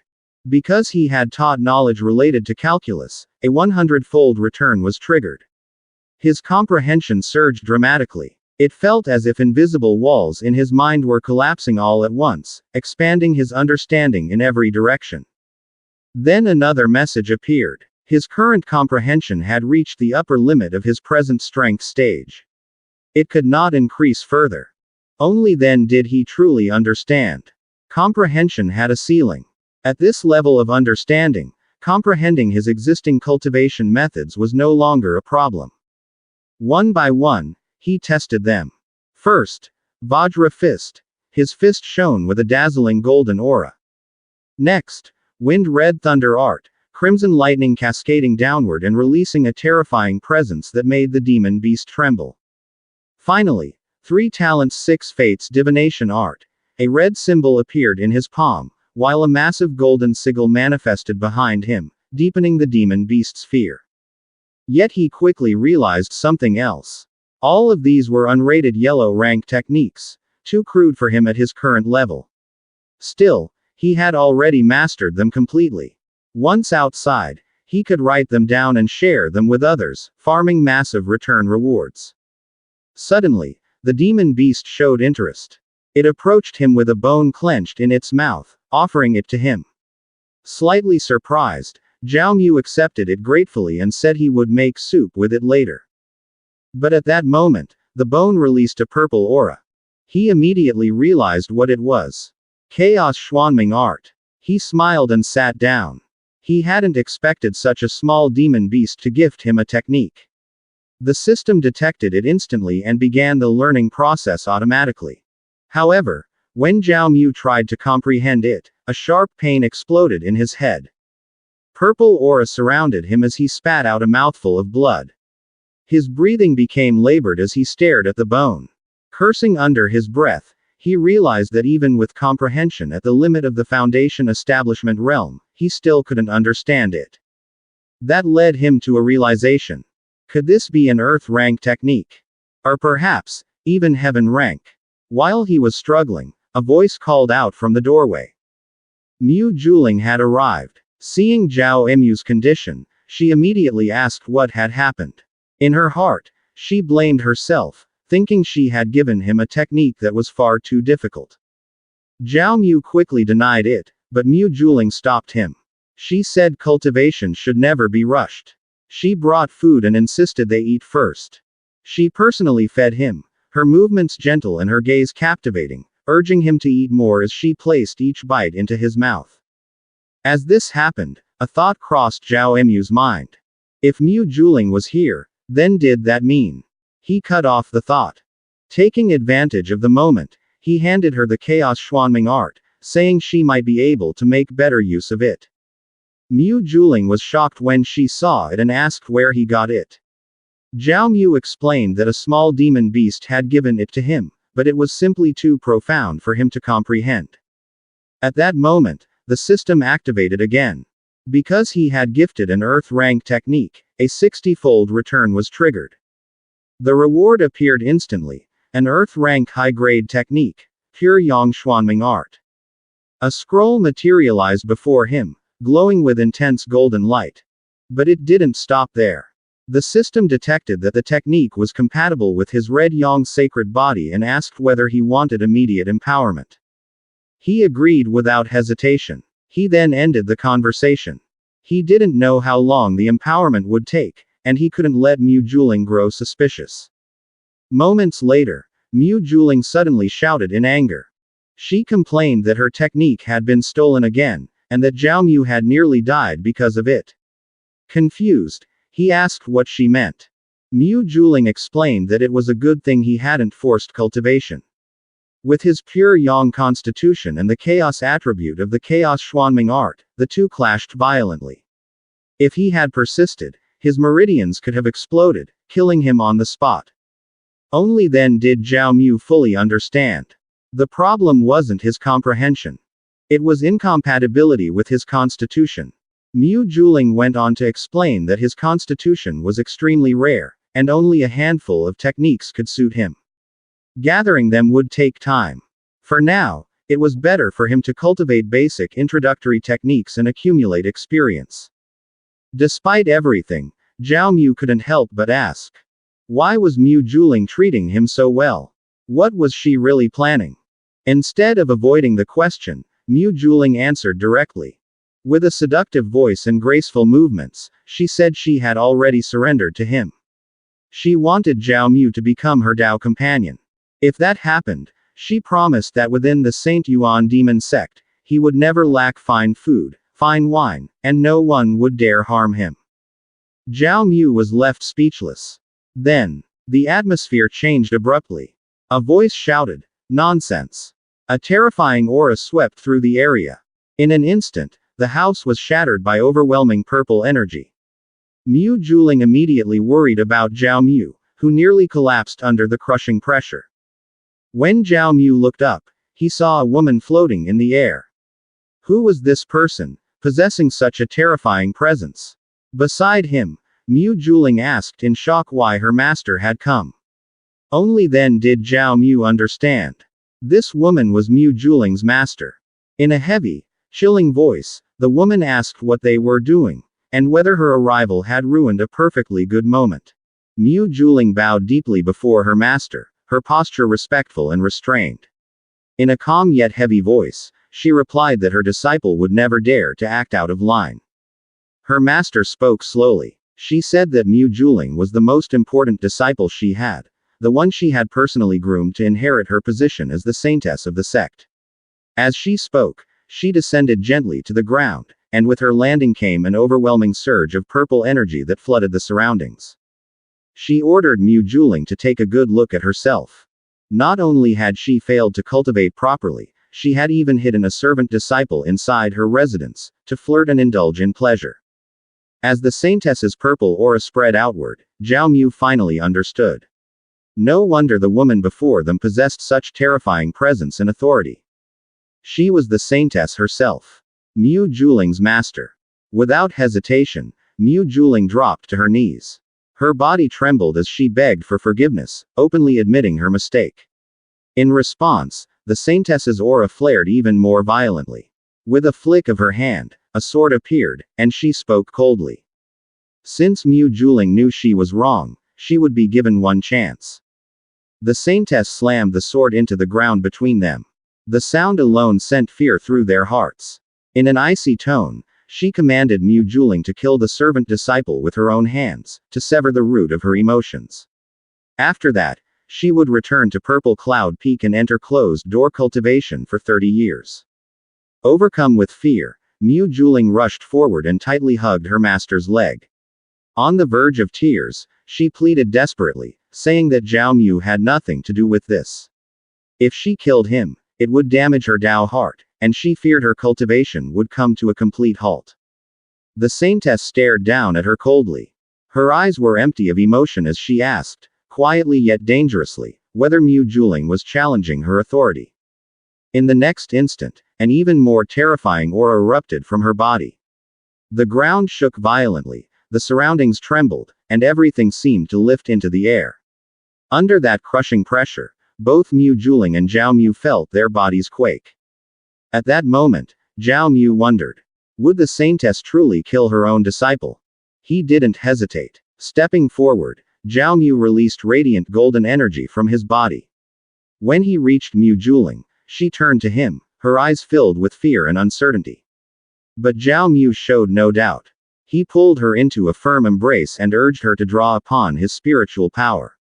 Because he had taught knowledge related to calculus, a 100-fold return was triggered. His comprehension surged dramatically. It felt as if invisible walls in his mind were collapsing all at once, expanding his understanding in every direction. Then another message appeared. His current comprehension had reached the upper limit of his present strength stage. It could not increase further. Only then did he truly understand. Comprehension had a ceiling. At this level of understanding, comprehending his existing cultivation methods was no longer a problem. One by one, he tested them. First, Vajra Fist. His fist shone with a dazzling golden aura. Next, Wind Red Thunder Art, crimson lightning cascading downward and releasing a terrifying presence that made the demon beast tremble. Finally, 3 Talents 6 Fates Divination Art. A red symbol appeared in his palm, while a massive golden sigil manifested behind him, deepening the demon beast's fear. Yet he quickly realized something else. All of these were unrated yellow rank techniques, too crude for him at his current level. Still, he had already mastered them completely. Once outside, he could write them down and share them with others, farming massive return rewards. Suddenly, the demon beast showed interest. It approached him with a bone clenched in its mouth, offering it to him. Slightly surprised, Zhao Mu accepted it gratefully and said he would make soup with it later. But at that moment, the bone released a purple aura. He immediately realized what it was. Chaos Xuanming Art. He smiled and sat down. He hadn't expected such a small demon beast to gift him a technique. The system detected it instantly and began the learning process automatically. However, when Zhao Mu tried to comprehend it, a sharp pain exploded in his head. Purple aura surrounded him as he spat out a mouthful of blood. His breathing became labored as he stared at the bone. Cursing under his breath, he realized that even with comprehension at the limit of the Foundation establishment realm, he still couldn't understand it. That led him to a realization. Could this be an Earth rank technique? Or perhaps, even Heaven rank? While he was struggling, a voice called out from the doorway. Mu Juling had arrived. Seeing Zhao Mu's condition, she immediately asked what had happened. In her heart, she blamed herself, thinking she had given him a technique that was far too difficult. Zhao Mu quickly denied it, but Mu Juling stopped him. She said cultivation should never be rushed. She brought food and insisted they eat first. She personally fed him, her movements gentle and her gaze captivating, urging him to eat more as she placed each bite into his mouth. As this happened, a thought crossed Zhao Mu's mind. If Mu Juling was here, then did that mean? He cut off the thought. Taking advantage of the moment, he handed her the chaos Xuanming art, saying she might be able to make better use of it. Mu Juling was shocked when she saw it and asked where he got it. Zhao Mu explained that a small demon beast had given it to him, but it was simply too profound for him to comprehend. At that moment, the system activated again. Because he had gifted an Earth rank technique, a 60-fold return was triggered. The reward appeared instantly, an Earth rank high-grade technique, pure Yang Xuanming art. A scroll materialized before him, glowing with intense golden light. But it didn't stop there. The system detected that the technique was compatible with his red Yang sacred body and asked whether he wanted immediate empowerment. He agreed without hesitation. He then ended the conversation. He didn't know how long the empowerment would take, and he couldn't let Mu Juling grow suspicious. Moments later, Mu Juling suddenly shouted in anger. She complained that her technique had been stolen again, and that Zhao Mu had nearly died because of it. Confused, he asked what she meant. Mu Juling explained that it was a good thing he hadn't forced cultivation. With his pure Yang constitution and the chaos attribute of the chaos Xuanming art, the two clashed violently. If he had persisted, his meridians could have exploded, killing him on the spot. Only then did Zhao Mu fully understand. The problem wasn't his comprehension. It was incompatibility with his constitution. Mu Juling went on to explain that his constitution was extremely rare, and only a handful of techniques could suit him. Gathering them would take time. For now, it was better for him to cultivate basic introductory techniques and accumulate experience. Despite everything, Zhao Mu couldn't help but ask. Why was Mu Juling treating him so well? What was she really planning? Instead of avoiding the question, Mu Juling answered directly. With a seductive voice and graceful movements, she said she had already surrendered to him. She wanted Zhao Mu to become her Dao companion. If that happened, she promised that within the Saint Yuan Demon Sect, he would never lack fine food, fine wine, and no one would dare harm him. Zhao Mu was left speechless. Then, the atmosphere changed abruptly. A voice shouted, "Nonsense!" A terrifying aura swept through the area. In an instant, the house was shattered by overwhelming purple energy. Mu Juling immediately worried about Zhao Mu, who nearly collapsed under the crushing pressure. When Zhao Mu looked up, he saw a woman floating in the air. Who was this person, possessing such a terrifying presence? Beside him, Mu Juling asked in shock why her master had come. Only then did Zhao Mu understand. This woman was Mu Juling's master. In a heavy, chilling voice, the woman asked what they were doing, and whether her arrival had ruined a perfectly good moment. Mu Juling bowed deeply before her master, her posture respectful and restrained. In a calm yet heavy voice, she replied that her disciple would never dare to act out of line. Her master spoke slowly. She said that Mu Juling was the most important disciple she had, the one she had personally groomed to inherit her position as the saintess of the sect. As she spoke, she descended gently to the ground, and with her landing came an overwhelming surge of purple energy that flooded the surroundings. She ordered Mu Juling to take a good look at herself. Not only had she failed to cultivate properly, she had even hidden a servant disciple inside her residence, to flirt and indulge in pleasure. As the saintess's purple aura spread outward, Zhao Mu finally understood. No wonder the woman before them possessed such terrifying presence and authority. She was the saintess herself. Mu Juling's master. Without hesitation, Mu Juling dropped to her knees. Her body trembled as she begged for forgiveness, openly admitting her mistake. In response, the saintess's aura flared even more violently. With a flick of her hand, a sword appeared, and she spoke coldly. Since Mu Juling knew she was wrong, she would be given one chance. The saintess slammed the sword into the ground between them. The sound alone sent fear through their hearts. In an icy tone, she commanded Mu Juling to kill the servant disciple with her own hands, to sever the root of her emotions. After that, she would return to Purple Cloud Peak and enter closed-door cultivation for 30 years. Overcome with fear, Mu Juling rushed forward and tightly hugged her master's leg. On the verge of tears, she pleaded desperately, saying that Zhao Mu had nothing to do with this. If she killed him, it would damage her Dao heart, and she feared her cultivation would come to a complete halt. The saintess stared down at her coldly. Her eyes were empty of emotion as she asked, quietly yet dangerously, whether Mu Juling was challenging her authority. In the next instant, an even more terrifying aura erupted from her body. The ground shook violently, the surroundings trembled, and everything seemed to lift into the air. Under that crushing pressure, both Mu Juling and Zhao Mu felt their bodies quake. At that moment, Zhao Mu wondered. Would the saintess truly kill her own disciple? He didn't hesitate. Stepping forward, Zhao Mu released radiant golden energy from his body. When he reached Mu Juling, she turned to him, her eyes filled with fear and uncertainty. But Zhao Mu showed no doubt. He pulled her into a firm embrace and urged her to draw upon his spiritual power.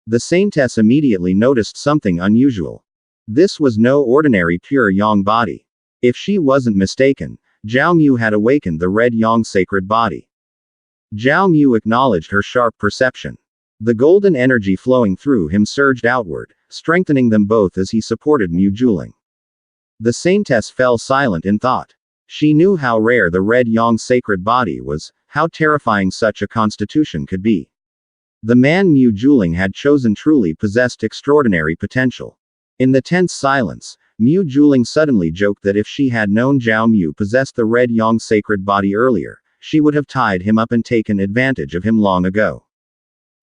The saintess immediately noticed something unusual. This was no ordinary pure yang body. If she wasn't mistaken, Zhao Mu had awakened the red yang sacred body. Zhao Mu acknowledged her sharp perception. The golden energy flowing through him surged outward, strengthening them both as he supported Mu Juling. The saintess fell silent in thought. She knew how rare the red yang sacred body was, how terrifying such a constitution could be. The man Mu Juling had chosen truly possessed extraordinary potential. In the tense silence, Mu Juling suddenly joked that if she had known Zhao Mu possessed the red yang sacred body earlier, she would have tied him up and taken advantage of him long ago.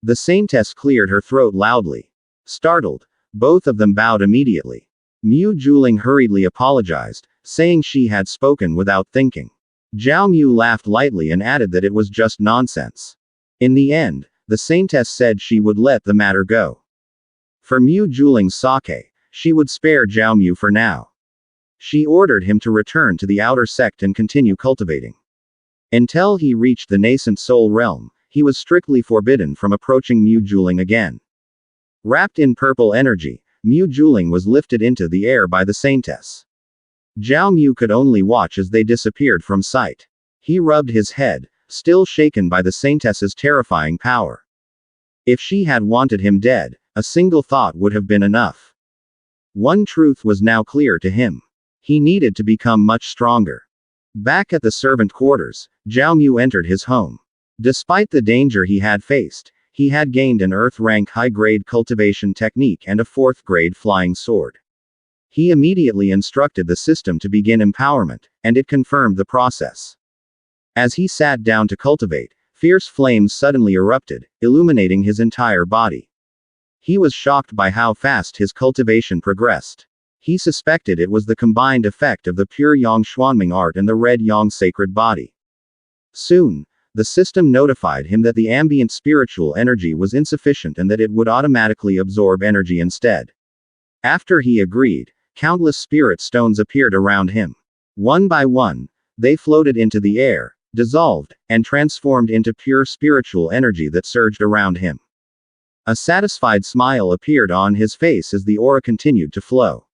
The saintess cleared her throat loudly. Startled, both of them bowed immediately. Mu Juling hurriedly apologized, saying she had spoken without thinking. Zhao Mu laughed lightly and added that it was just nonsense. In the end, the saintess said she would let the matter go. For Mu Juling's sake, she would spare Zhao Mu for now. She ordered him to return to the outer sect and continue cultivating. Until he reached the nascent soul realm, he was strictly forbidden from approaching Mu Juling again. Wrapped in purple energy, Mu Juling was lifted into the air by the saintess. Zhao Mu could only watch as they disappeared from sight. He rubbed his head, still shaken by the saintess's terrifying power. If she had wanted him dead, a single thought would have been enough. One truth was now clear to him. He needed to become much stronger. Back at the servant quarters, Zhao Mu entered his home. Despite the danger he had faced, he had gained an Earth-rank high-grade cultivation technique and a 4th-grade flying sword. He immediately instructed the system to begin empowerment, and it confirmed the process. As he sat down to cultivate, fierce flames suddenly erupted, illuminating his entire body. He was shocked by how fast his cultivation progressed. He suspected it was the combined effect of the pure Yang Xuanming art and the red Yang sacred body. Soon, the system notified him that the ambient spiritual energy was insufficient and that it would automatically absorb energy instead. After he agreed, countless spirit stones appeared around him. One by one, they floated into the air, dissolved, and transformed into pure spiritual energy that surged around him. A satisfied smile appeared on his face as the aura continued to flow.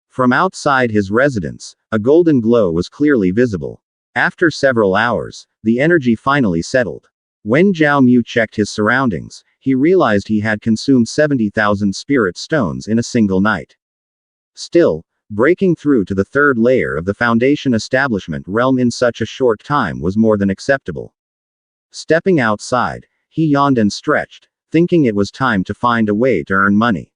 From outside his residence, a golden glow was clearly visible. After several hours, the energy finally settled. When Zhao Mu checked his surroundings, he realized he had consumed 70,000 spirit stones in a single night. Still, breaking through to the 3rd layer of the Foundation establishment realm in such a short time was more than acceptable. Stepping outside, he yawned and stretched, thinking it was time to find a way to earn money.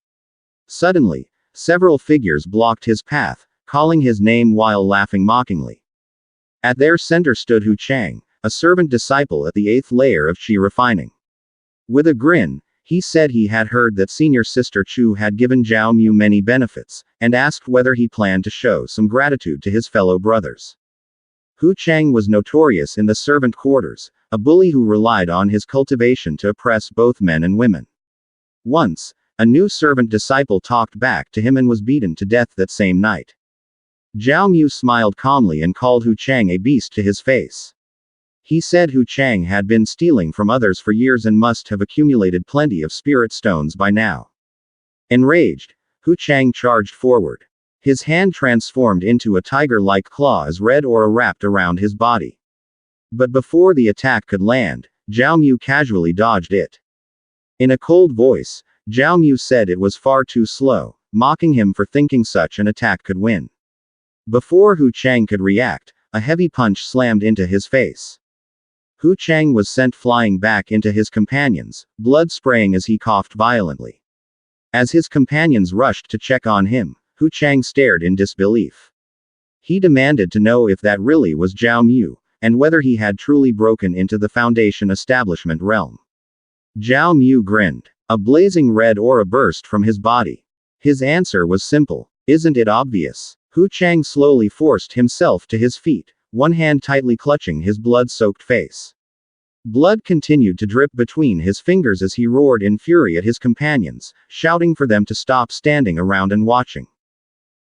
Suddenly, several figures blocked his path, calling his name while laughing mockingly. At their center stood Hu Chang, a servant disciple at the 8th layer of Qi refining. With a grin, he said he had heard that senior sister Chu had given Zhao Mu many benefits, and asked whether he planned to show some gratitude to his fellow brothers. Hu Chang was notorious in the servant quarters, a bully who relied on his cultivation to oppress both men and women. Once, a new servant disciple talked back to him and was beaten to death that same night. Zhao Mu smiled calmly and called Hu Chang a beast to his face. He said Hu Chang had been stealing from others for years and must have accumulated plenty of spirit stones by now. Enraged, Hu Chang charged forward. His hand transformed into a tiger-like claw as red aura wrapped around his body. But before the attack could land, Zhao Mu casually dodged it. In a cold voice, Zhao Mu said it was far too slow, mocking him for thinking such an attack could win. Before Hu Chang could react, a heavy punch slammed into his face. Hu Chang was sent flying back into his companions, blood spraying as he coughed violently. As his companions rushed to check on him, Hu Chang stared in disbelief. He demanded to know if that really was Zhao Mu, and whether he had truly broken into the Foundation establishment realm. Zhao Mu grinned. A blazing red aura burst from his body. His answer was simple. Isn't it obvious? Hu Chang slowly forced himself to his feet, one hand tightly clutching his blood-soaked face. Blood continued to drip between his fingers as he roared in fury at his companions, shouting for them to stop standing around and watching.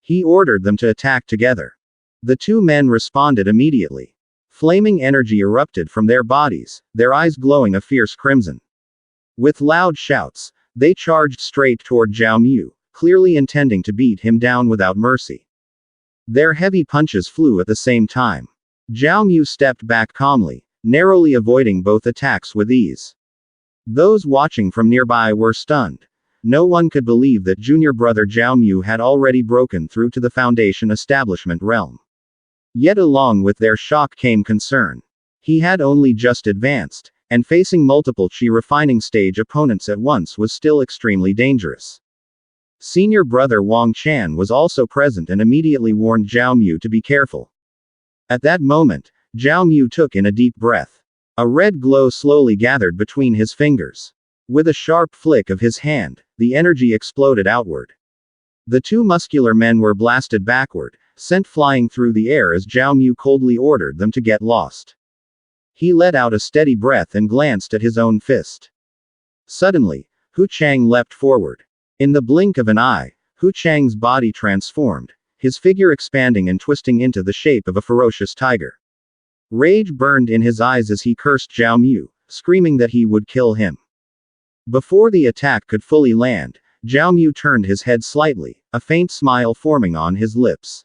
He ordered them to attack together. The two men responded immediately. Flaming energy erupted from their bodies, their eyes glowing a fierce crimson. With loud shouts, they charged straight toward Zhao Mu, clearly intending to beat him down without mercy. Their heavy punches flew at the same time. Zhao Mu stepped back calmly, narrowly avoiding both attacks with ease. Those watching from nearby were stunned. No one could believe that junior brother Zhao Mu had already broken through to the Foundation establishment realm. Yet along with their shock came concern. He had only just advanced, and facing multiple Qi refining stage opponents at once was still extremely dangerous. Senior brother Wang Chan was also present and immediately warned Zhao Mu to be careful. At that moment, Zhao Mu took in a deep breath. A red glow slowly gathered between his fingers. With a sharp flick of his hand, the energy exploded outward. The two muscular men were blasted backward, sent flying through the air as Zhao Mu coldly ordered them to get lost. He let out a steady breath and glanced at his own fist. Suddenly, Hu Chang leapt forward. In the blink of an eye, Hu Chang's body transformed, his figure expanding and twisting into the shape of a ferocious tiger. Rage burned in his eyes as he cursed Zhao Mu, screaming that he would kill him. Before the attack could fully land, Zhao Mu turned his head slightly, a faint smile forming on his lips.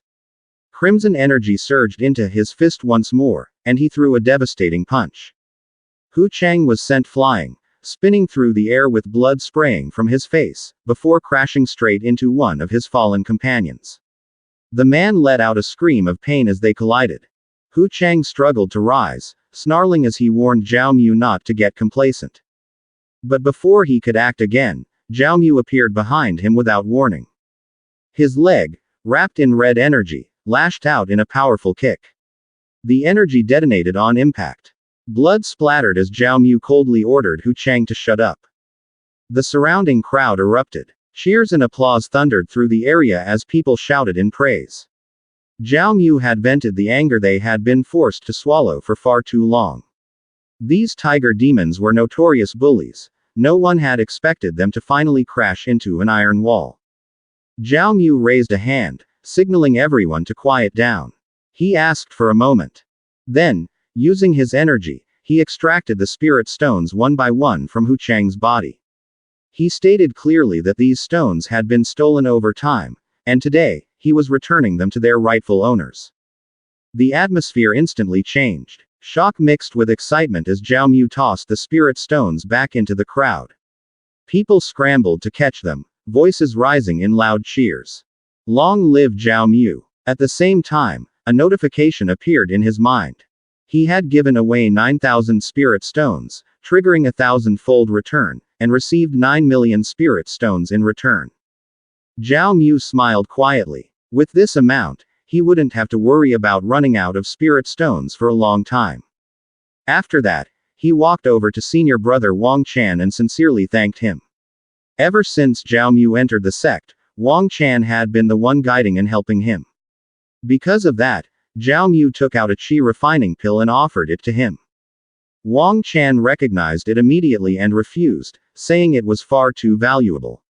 Crimson energy surged into his fist once more, and he threw a devastating punch. Hu Chang was sent flying, spinning through the air with blood spraying from his face, before crashing straight into one of his fallen companions. The man let out a scream of pain as they collided. Hu Chang struggled to rise, snarling as he warned Zhao Mu not to get complacent. But before he could act again, Zhao Mu appeared behind him without warning. His leg, wrapped in red energy, lashed out in a powerful kick. The energy detonated on impact. Blood splattered as Zhao Mu coldly ordered Hu Chang to shut up. The surrounding crowd erupted. Cheers and applause thundered through the area as people shouted in praise. Zhao Mu had vented the anger they had been forced to swallow for far too long. These tiger demons were notorious bullies. No one had expected them to finally crash into an iron wall. Zhao Mu raised a hand, signaling everyone to quiet down. He asked for a moment. Then, using his energy, he extracted the spirit stones one by one from Hu Chang's body. He stated clearly that these stones had been stolen over time, and today, he was returning them to their rightful owners. The atmosphere instantly changed. Shock mixed with excitement as Zhao Mu tossed the spirit stones back into the crowd. People scrambled to catch them, voices rising in loud cheers. Long live Zhao Mu. At the same time, a notification appeared in his mind. He had given away 9,000 spirit stones, triggering a 1,000-fold return, and received 9 million spirit stones in return. Zhao Mu smiled quietly. With this amount, he wouldn't have to worry about running out of spirit stones for a long time. After that, he walked over to senior brother Wang Chan and sincerely thanked him. Ever since Zhao Mu entered the sect, Wang Chan had been the one guiding and helping him. Because of that, Zhao Mu took out a Qi refining pill and offered it to him. Wang Chan recognized it immediately and refused, saying it was far too valuable.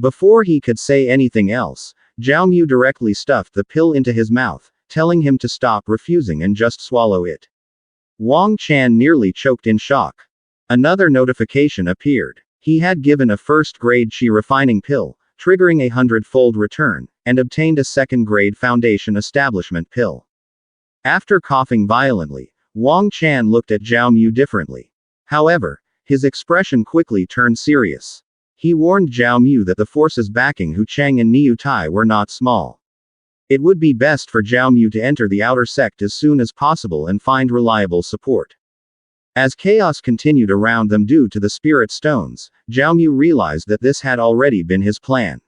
Before he could say anything else, Zhao Mu directly stuffed the pill into his mouth, telling him to stop refusing and just swallow it. Wang Chan nearly choked in shock. Another notification appeared. He had given a first-grade Qi refining pill, triggering a 100-fold return, and obtained a second-grade foundation establishment pill. After coughing violently, Wang Chan looked at Zhao Mu differently. However, his expression quickly turned serious. He warned Zhao Mu that the forces backing Hu Cheng and Niu Tai were not small. It would be best for Zhao Mu to enter the outer sect as soon as possible and find reliable support. As chaos continued around them due to the spirit stones, Zhao Mu realized that this had already been his plan.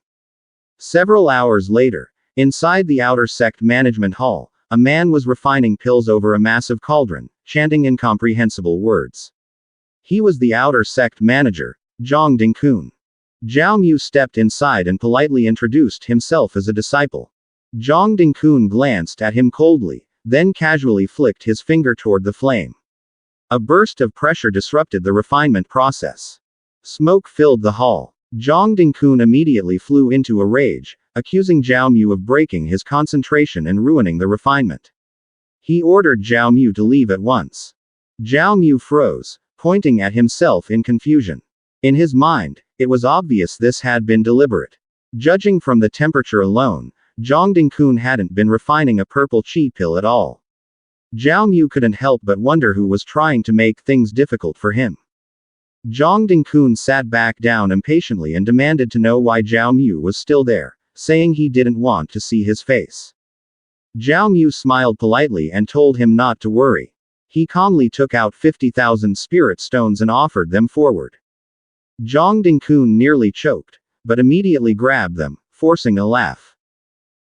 Several hours later, inside the outer sect management hall, a man was refining pills over a massive cauldron, chanting incomprehensible words. He was the outer sect manager, Zhang Dingkun. Zhao Mu stepped inside and politely introduced himself as a disciple. Zhang Dingkun glanced at him coldly, then casually flicked his finger toward the flame. A burst of pressure disrupted the refinement process. Smoke filled the hall. Zhang Dingkun immediately flew into a rage, accusing Zhao Mu of breaking his concentration and ruining the refinement. He ordered Zhao Mu to leave at once. Zhao Mu froze, pointing at himself in confusion. In his mind, it was obvious this had been deliberate. Judging from the temperature alone, Zhang Dingkun hadn't been refining a purple qi pill at all. Zhao Mu couldn't help but wonder who was trying to make things difficult for him. Zhang Dingkun sat back down impatiently and demanded to know why Zhao Mu was still there, saying he didn't want to see his face. Zhao Mu smiled politely and told him not to worry. He calmly took out 50,000 spirit stones and offered them forward. Zhang Dingkun nearly choked, but immediately grabbed them, forcing a laugh.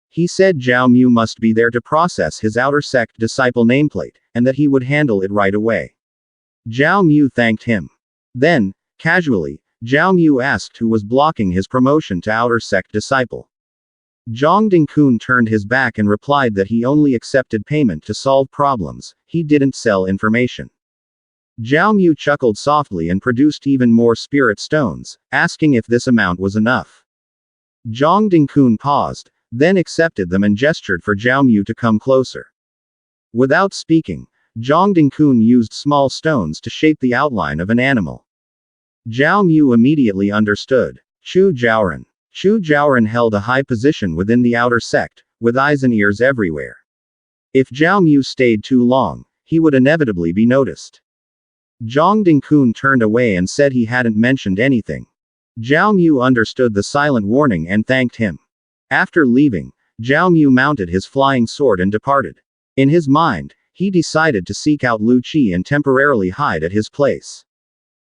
He said Zhao Mu must be there to process his outer sect disciple nameplate, and that he would handle it right away. Zhao Mu thanked him. Then, casually, Zhao Mu asked who was blocking his promotion to outer sect disciple. Zhang Dingkun turned his back and replied that he only accepted payment to solve problems, he didn't sell information. Zhao Mu chuckled softly and produced even more spirit stones, asking if this amount was enough. Zhang Dingkun paused, then accepted them and gestured for Zhao Mu to come closer. Without speaking, Zhang Dingkun used small stones to shape the outline of an animal. Zhao Mu immediately understood. Chu Zhaoran. Chu Zhaoran held a high position within the outer sect, with eyes and ears everywhere. If Zhao Mu stayed too long, he would inevitably be noticed. Zhang Dingkun turned away and said he hadn't mentioned anything. Zhao Mu understood the silent warning and thanked him. After leaving, Zhao Mu mounted his flying sword and departed. In his mind, he decided to seek out Lu Qi and temporarily hide at his place.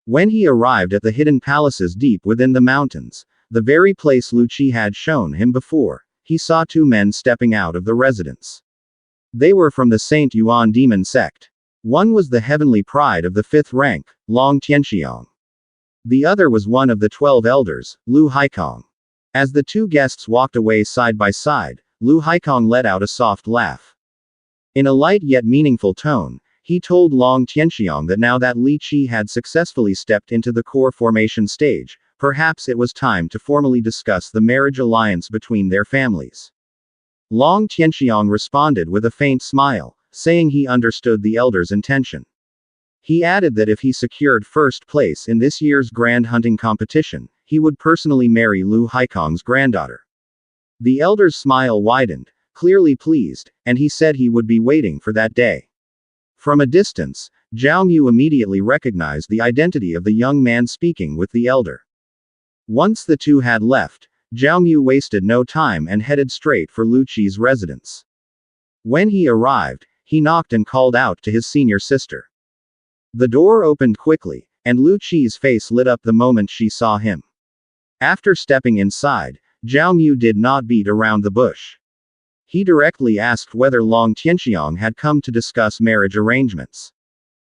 When he arrived at the hidden palaces deep within the mountains, the very place Lu Qi had shown him before, he saw two men stepping out of the residence. They were from the Saint Yuan Demon Sect. One was the heavenly pride of the 5th rank, Long Tianxiang. The other was one of the 12 elders, Lu Haikong. As the two guests walked away side by side, Lu Haikong let out a soft laugh. In a light yet meaningful tone, he told Long Tianxiang that now that Li Qi had successfully stepped into the core formation stage, perhaps it was time to formally discuss the marriage alliance between their families. Long Tianxiang responded with a faint smile, saying he understood the elder's intention. He added that if he secured first place in this year's grand hunting competition, he would personally marry Lu Haikong's granddaughter. The elder's smile widened, clearly pleased, and he said he would be waiting for that day. From a distance, Zhao Mu immediately recognized the identity of the young man speaking with the elder. Once the two had left, Zhao Mu wasted no time and headed straight for Lu Qi's residence. When he arrived, he knocked and called out to his senior sister. The door opened quickly, and Lu Qi's face lit up the moment she saw him. After stepping inside, Zhao Mu did not beat around the bush. He directly asked whether Long Tianxiang had come to discuss marriage arrangements.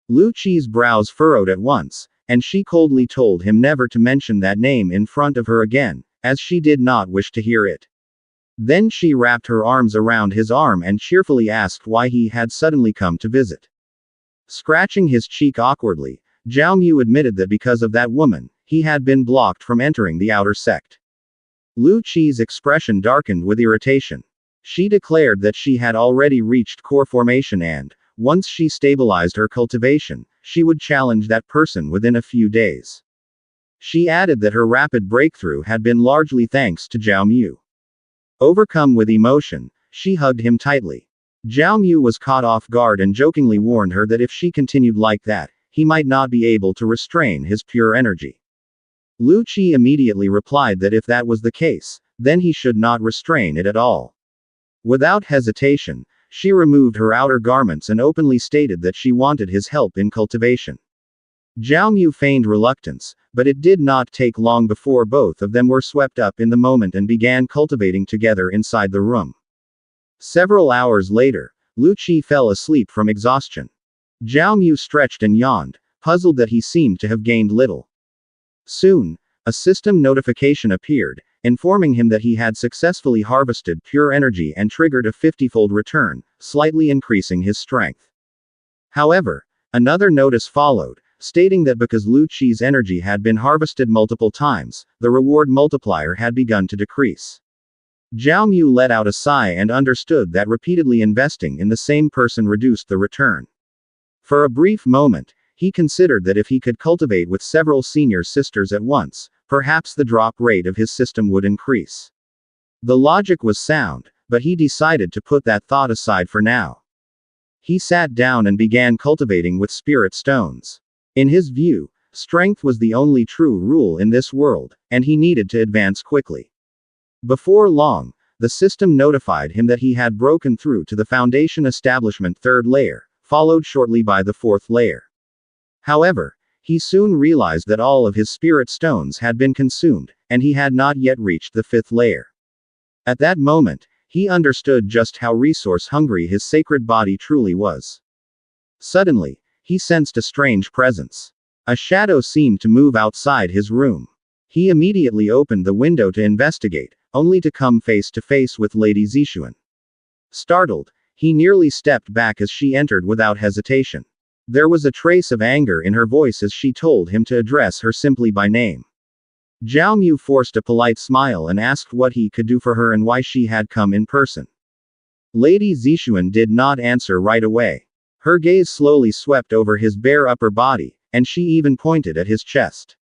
Lu Qi's brows furrowed at once, and she coldly told him never to mention that name in front of her again, as she did not wish to hear it. Then she wrapped her arms around his arm and cheerfully asked why he had suddenly come to visit. Scratching his cheek awkwardly, Zhao Mu admitted that because of that woman, he had been blocked from entering the outer sect. Lu Qi's expression darkened with irritation. She declared that she had already reached core formation and, once she stabilized her cultivation, she would challenge that person within a few days. She added that her rapid breakthrough had been largely thanks to Zhao Mu. Overcome with emotion, she hugged him tightly. Zhao Mu was caught off guard and jokingly warned her that if she continued like that, he might not be able to restrain his pure energy. Lu Qi immediately replied that if that was the case, then he should not restrain it at all. Without hesitation, she removed her outer garments and openly stated that she wanted his help in cultivation. Zhao Mu feigned reluctance, but it did not take long before both of them were swept up in the moment and began cultivating together inside the room. Several hours later, Lu Qi fell asleep from exhaustion. Zhao Mu stretched and yawned, puzzled that he seemed to have gained little. Soon, a system notification appeared, informing him that he had successfully harvested pure energy and triggered a 50-fold return, slightly increasing his strength. However, another notice followed, stating that because Lu Qi's energy had been harvested multiple times, the reward multiplier had begun to decrease. Zhao Mu let out a sigh and understood that repeatedly investing in the same person reduced the return. For a brief moment, he considered that if he could cultivate with several senior sisters at once, perhaps the drop rate of his system would increase. The logic was sound, but he decided to put that thought aside for now. He sat down and began cultivating with spirit stones. In his view, strength was the only true rule in this world, and he needed to advance quickly. Before long, the system notified him that he had broken through to the Foundation Establishment 3rd layer, followed shortly by the 4th layer. However, he soon realized that all of his spirit stones had been consumed, and he had not yet reached the 5th layer. At that moment, he understood just how resource-hungry his sacred body truly was. Suddenly, he sensed a strange presence. A shadow seemed to move outside his room. He immediately opened the window to investigate, only to come face to face with Lady Zixuan. Startled, he nearly stepped back as she entered without hesitation. There was a trace of anger in her voice as she told him to address her simply by name. Zhao Mu forced a polite smile and asked what he could do for her and why she had come in person. Lady Zixuan did not answer right away. Her gaze slowly swept over his bare upper body, and she even pointed at his chest.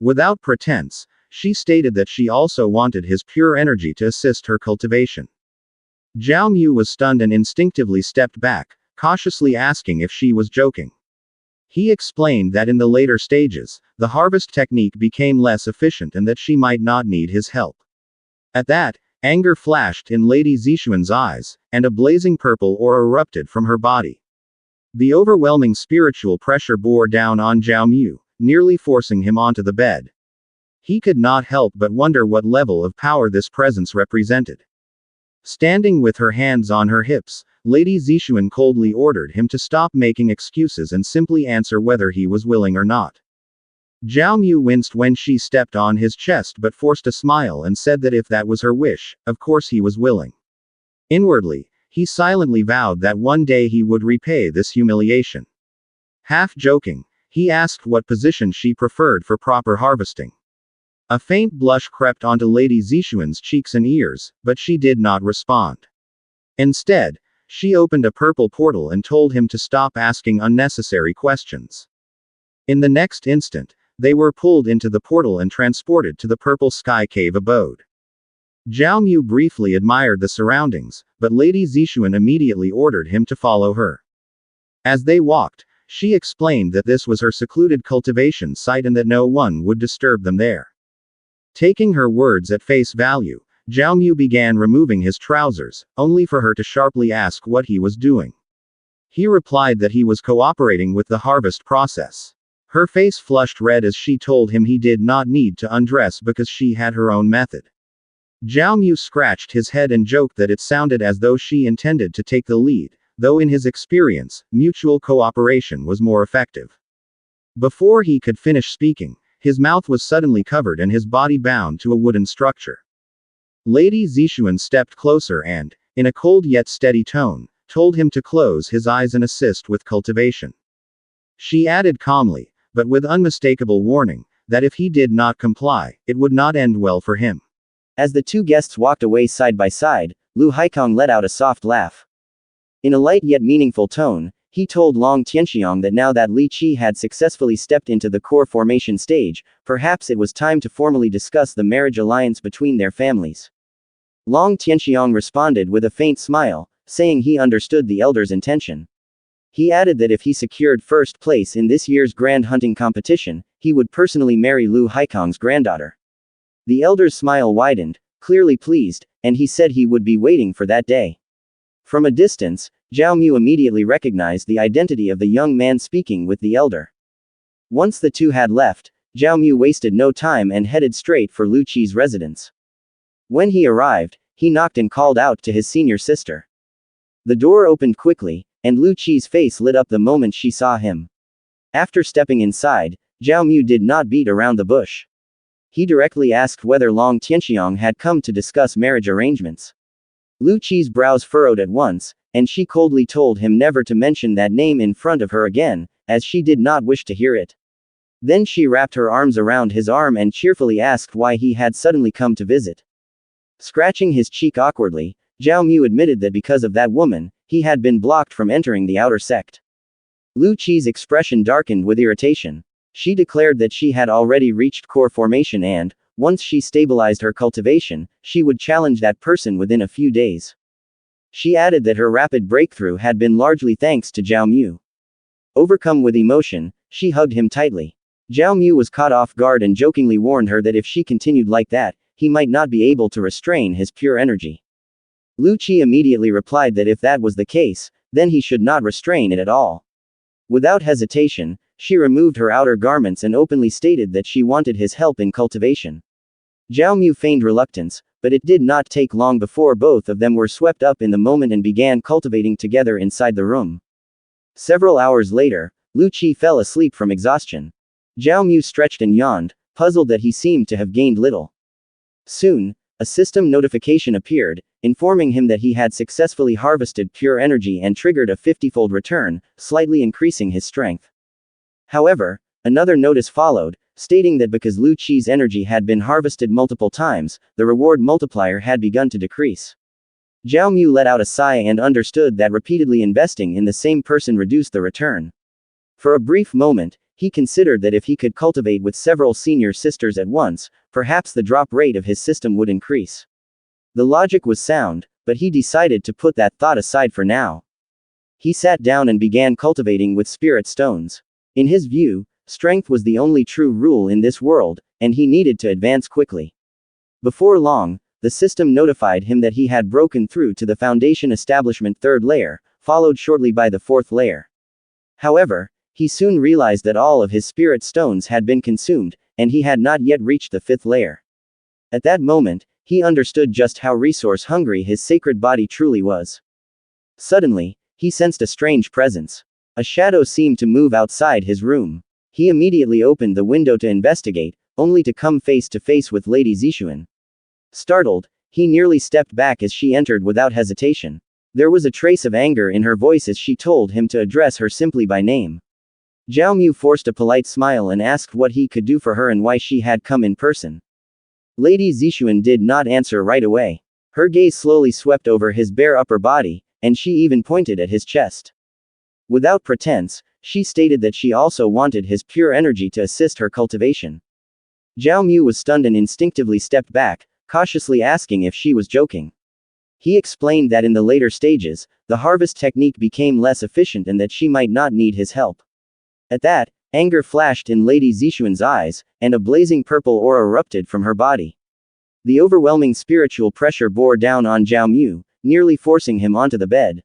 Without pretense, she stated that she also wanted his pure energy to assist her cultivation. Zhao Mu was stunned and instinctively stepped back, cautiously asking if she was joking. He explained that in the later stages, the harvest technique became less efficient and that she might not need his help. At that, anger flashed in Lady Zixuan's eyes, and a blazing purple aura erupted from her body. The overwhelming spiritual pressure bore down on Zhao Mu, nearly forcing him onto the bed. He could not help but wonder what level of power this presence represented. Standing with her hands on her hips, Lady Zixuan coldly ordered him to stop making excuses and simply answer whether he was willing or not. Zhao Mu winced when she stepped on his chest but forced a smile and said that if that was her wish, of course he was willing. Inwardly, he silently vowed that one day he would repay this humiliation. Half joking, he asked what position she preferred for proper harvesting. A faint blush crept onto Lady Zixuan's cheeks and ears, but she did not respond. Instead, she opened a purple portal and told him to stop asking unnecessary questions. In the next instant, they were pulled into the portal and transported to the purple sky cave abode. Zhao Mu briefly admired the surroundings, but Lady Zixuan immediately ordered him to follow her. As they walked, she explained that this was her secluded cultivation site and that no one would disturb them there. Taking her words at face value, Zhao Mu began removing his trousers, only for her to sharply ask what he was doing. He replied that he was cooperating with the harvest process. Her face flushed red as she told him he did not need to undress because she had her own method. Zhao Mu scratched his head and joked that it sounded as though she intended to take the lead, though in his experience, mutual cooperation was more effective. Before he could finish speaking, his mouth was suddenly covered and his body bound to a wooden structure. Lady Zixuan stepped closer and, in a cold yet steady tone, told him to close his eyes and assist with cultivation. She added calmly, but with unmistakable warning, that if he did not comply, it would not end well for him. As the two guests walked away side by side, Lu Haikong let out a soft laugh. In a light yet meaningful tone, he told Long Tianxiang that now that Li Qi had successfully stepped into the core formation stage, perhaps it was time to formally discuss the marriage alliance between their families. Long Tianxiang responded with a faint smile, saying he understood the elder's intention. He added that if he secured first place in this year's grand hunting competition, he would personally marry Lu Haikong's granddaughter. The elder's smile widened, clearly pleased, and he said he would be waiting for that day. From a distance, Zhao Mu immediately recognized the identity of the young man speaking with the elder. Once the two had left, Zhao Mu wasted no time and headed straight for Lu Qi's residence. When he arrived, he knocked and called out to his senior sister. The door opened quickly, and Lu Qi's face lit up the moment she saw him. After stepping inside, Zhao Mu did not beat around the bush. He directly asked whether Long Tianxiang had come to discuss marriage arrangements. Lu Qi's brows furrowed at once, and she coldly told him never to mention that name in front of her again, as she did not wish to hear it. Then she wrapped her arms around his arm and cheerfully asked why he had suddenly come to visit. Scratching his cheek awkwardly, Zhao Mu admitted that because of that woman, he had been blocked from entering the outer sect. Lu Qi's expression darkened with irritation. She declared that she had already reached core formation and, once she stabilized her cultivation, she would challenge that person within a few days. She added that her rapid breakthrough had been largely thanks to Zhao Mu. Overcome with emotion, she hugged him tightly. Zhao Mu was caught off guard and jokingly warned her that if she continued like that, he might not be able to restrain his pure energy. Lu Qi immediately replied that if that was the case, then he should not restrain it at all. Without hesitation, she removed her outer garments and openly stated that she wanted his help in cultivation. Zhao Mu feigned reluctance, but it did not take long before both of them were swept up in the moment and began cultivating together inside the room. Several hours later, Lu Qi fell asleep from exhaustion. Zhao Mu stretched and yawned, puzzled that he seemed to have gained little. Soon, a system notification appeared, informing him that he had successfully harvested pure energy and triggered a 50-fold return, slightly increasing his strength. However, another notice followed, stating that because Lu Qi's energy had been harvested multiple times, the reward multiplier had begun to decrease. Zhao Mu let out a sigh and understood that repeatedly investing in the same person reduced the return. For a brief moment, he considered that if he could cultivate with several senior sisters at once, perhaps the drop rate of his system would increase. The logic was sound, but he decided to put that thought aside for now. He sat down and began cultivating with spirit stones. In his view, strength was the only true rule in this world, and he needed to advance quickly. Before long, the system notified him that he had broken through to the Foundation Establishment 3rd layer, followed shortly by the 4th layer. However, he soon realized that all of his spirit stones had been consumed, and he had not yet reached the 5th layer. At that moment, he understood just how resource-hungry his sacred body truly was. Suddenly, he sensed a strange presence. A shadow seemed to move outside his room. He immediately opened the window to investigate, only to come face to face with Lady Zixuan. Startled, he nearly stepped back as she entered without hesitation. There was a trace of anger in her voice as she told him to address her simply by name. Zhao Mu forced a polite smile and asked what he could do for her and why she had come in person. Lady Zixuan did not answer right away. Her gaze slowly swept over his bare upper body, and she even pointed at his chest. Without pretense, she stated that she also wanted his pure energy to assist her cultivation. Zhao Mu was stunned and instinctively stepped back, cautiously asking if she was joking. He explained that in the later stages, the harvest technique became less efficient and that she might not need his help. At that, anger flashed in Lady Zixuan's eyes, and a blazing purple aura erupted from her body. The overwhelming spiritual pressure bore down on Zhao Mu, nearly forcing him onto the bed.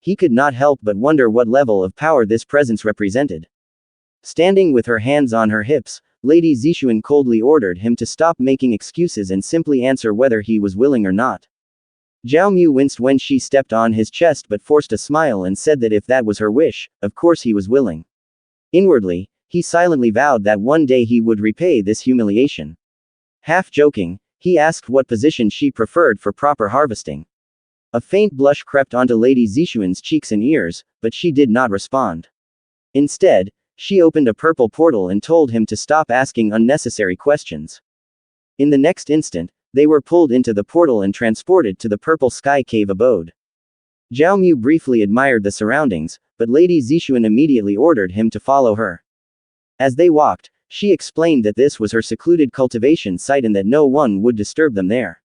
He could not help but wonder what level of power this presence represented. Standing with her hands on her hips, Lady Zixuan coldly ordered him to stop making excuses and simply answer whether he was willing or not. Zhao Mu winced when she stepped on his chest but forced a smile and said that if that was her wish, of course he was willing. Inwardly, he silently vowed that one day he would repay this humiliation. Half joking, he asked what position she preferred for proper harvesting. A faint blush crept onto Lady Zixuan's cheeks and ears, but she did not respond. Instead, she opened a purple portal and told him to stop asking unnecessary questions. In the next instant, They were pulled into the portal and transported to the Purple Sky Cave abode. Zhao Mu briefly admired the surroundings, but Lady Zixuan immediately ordered him to follow her. As they walked, she explained that this was her secluded cultivation site and that no one would disturb them there.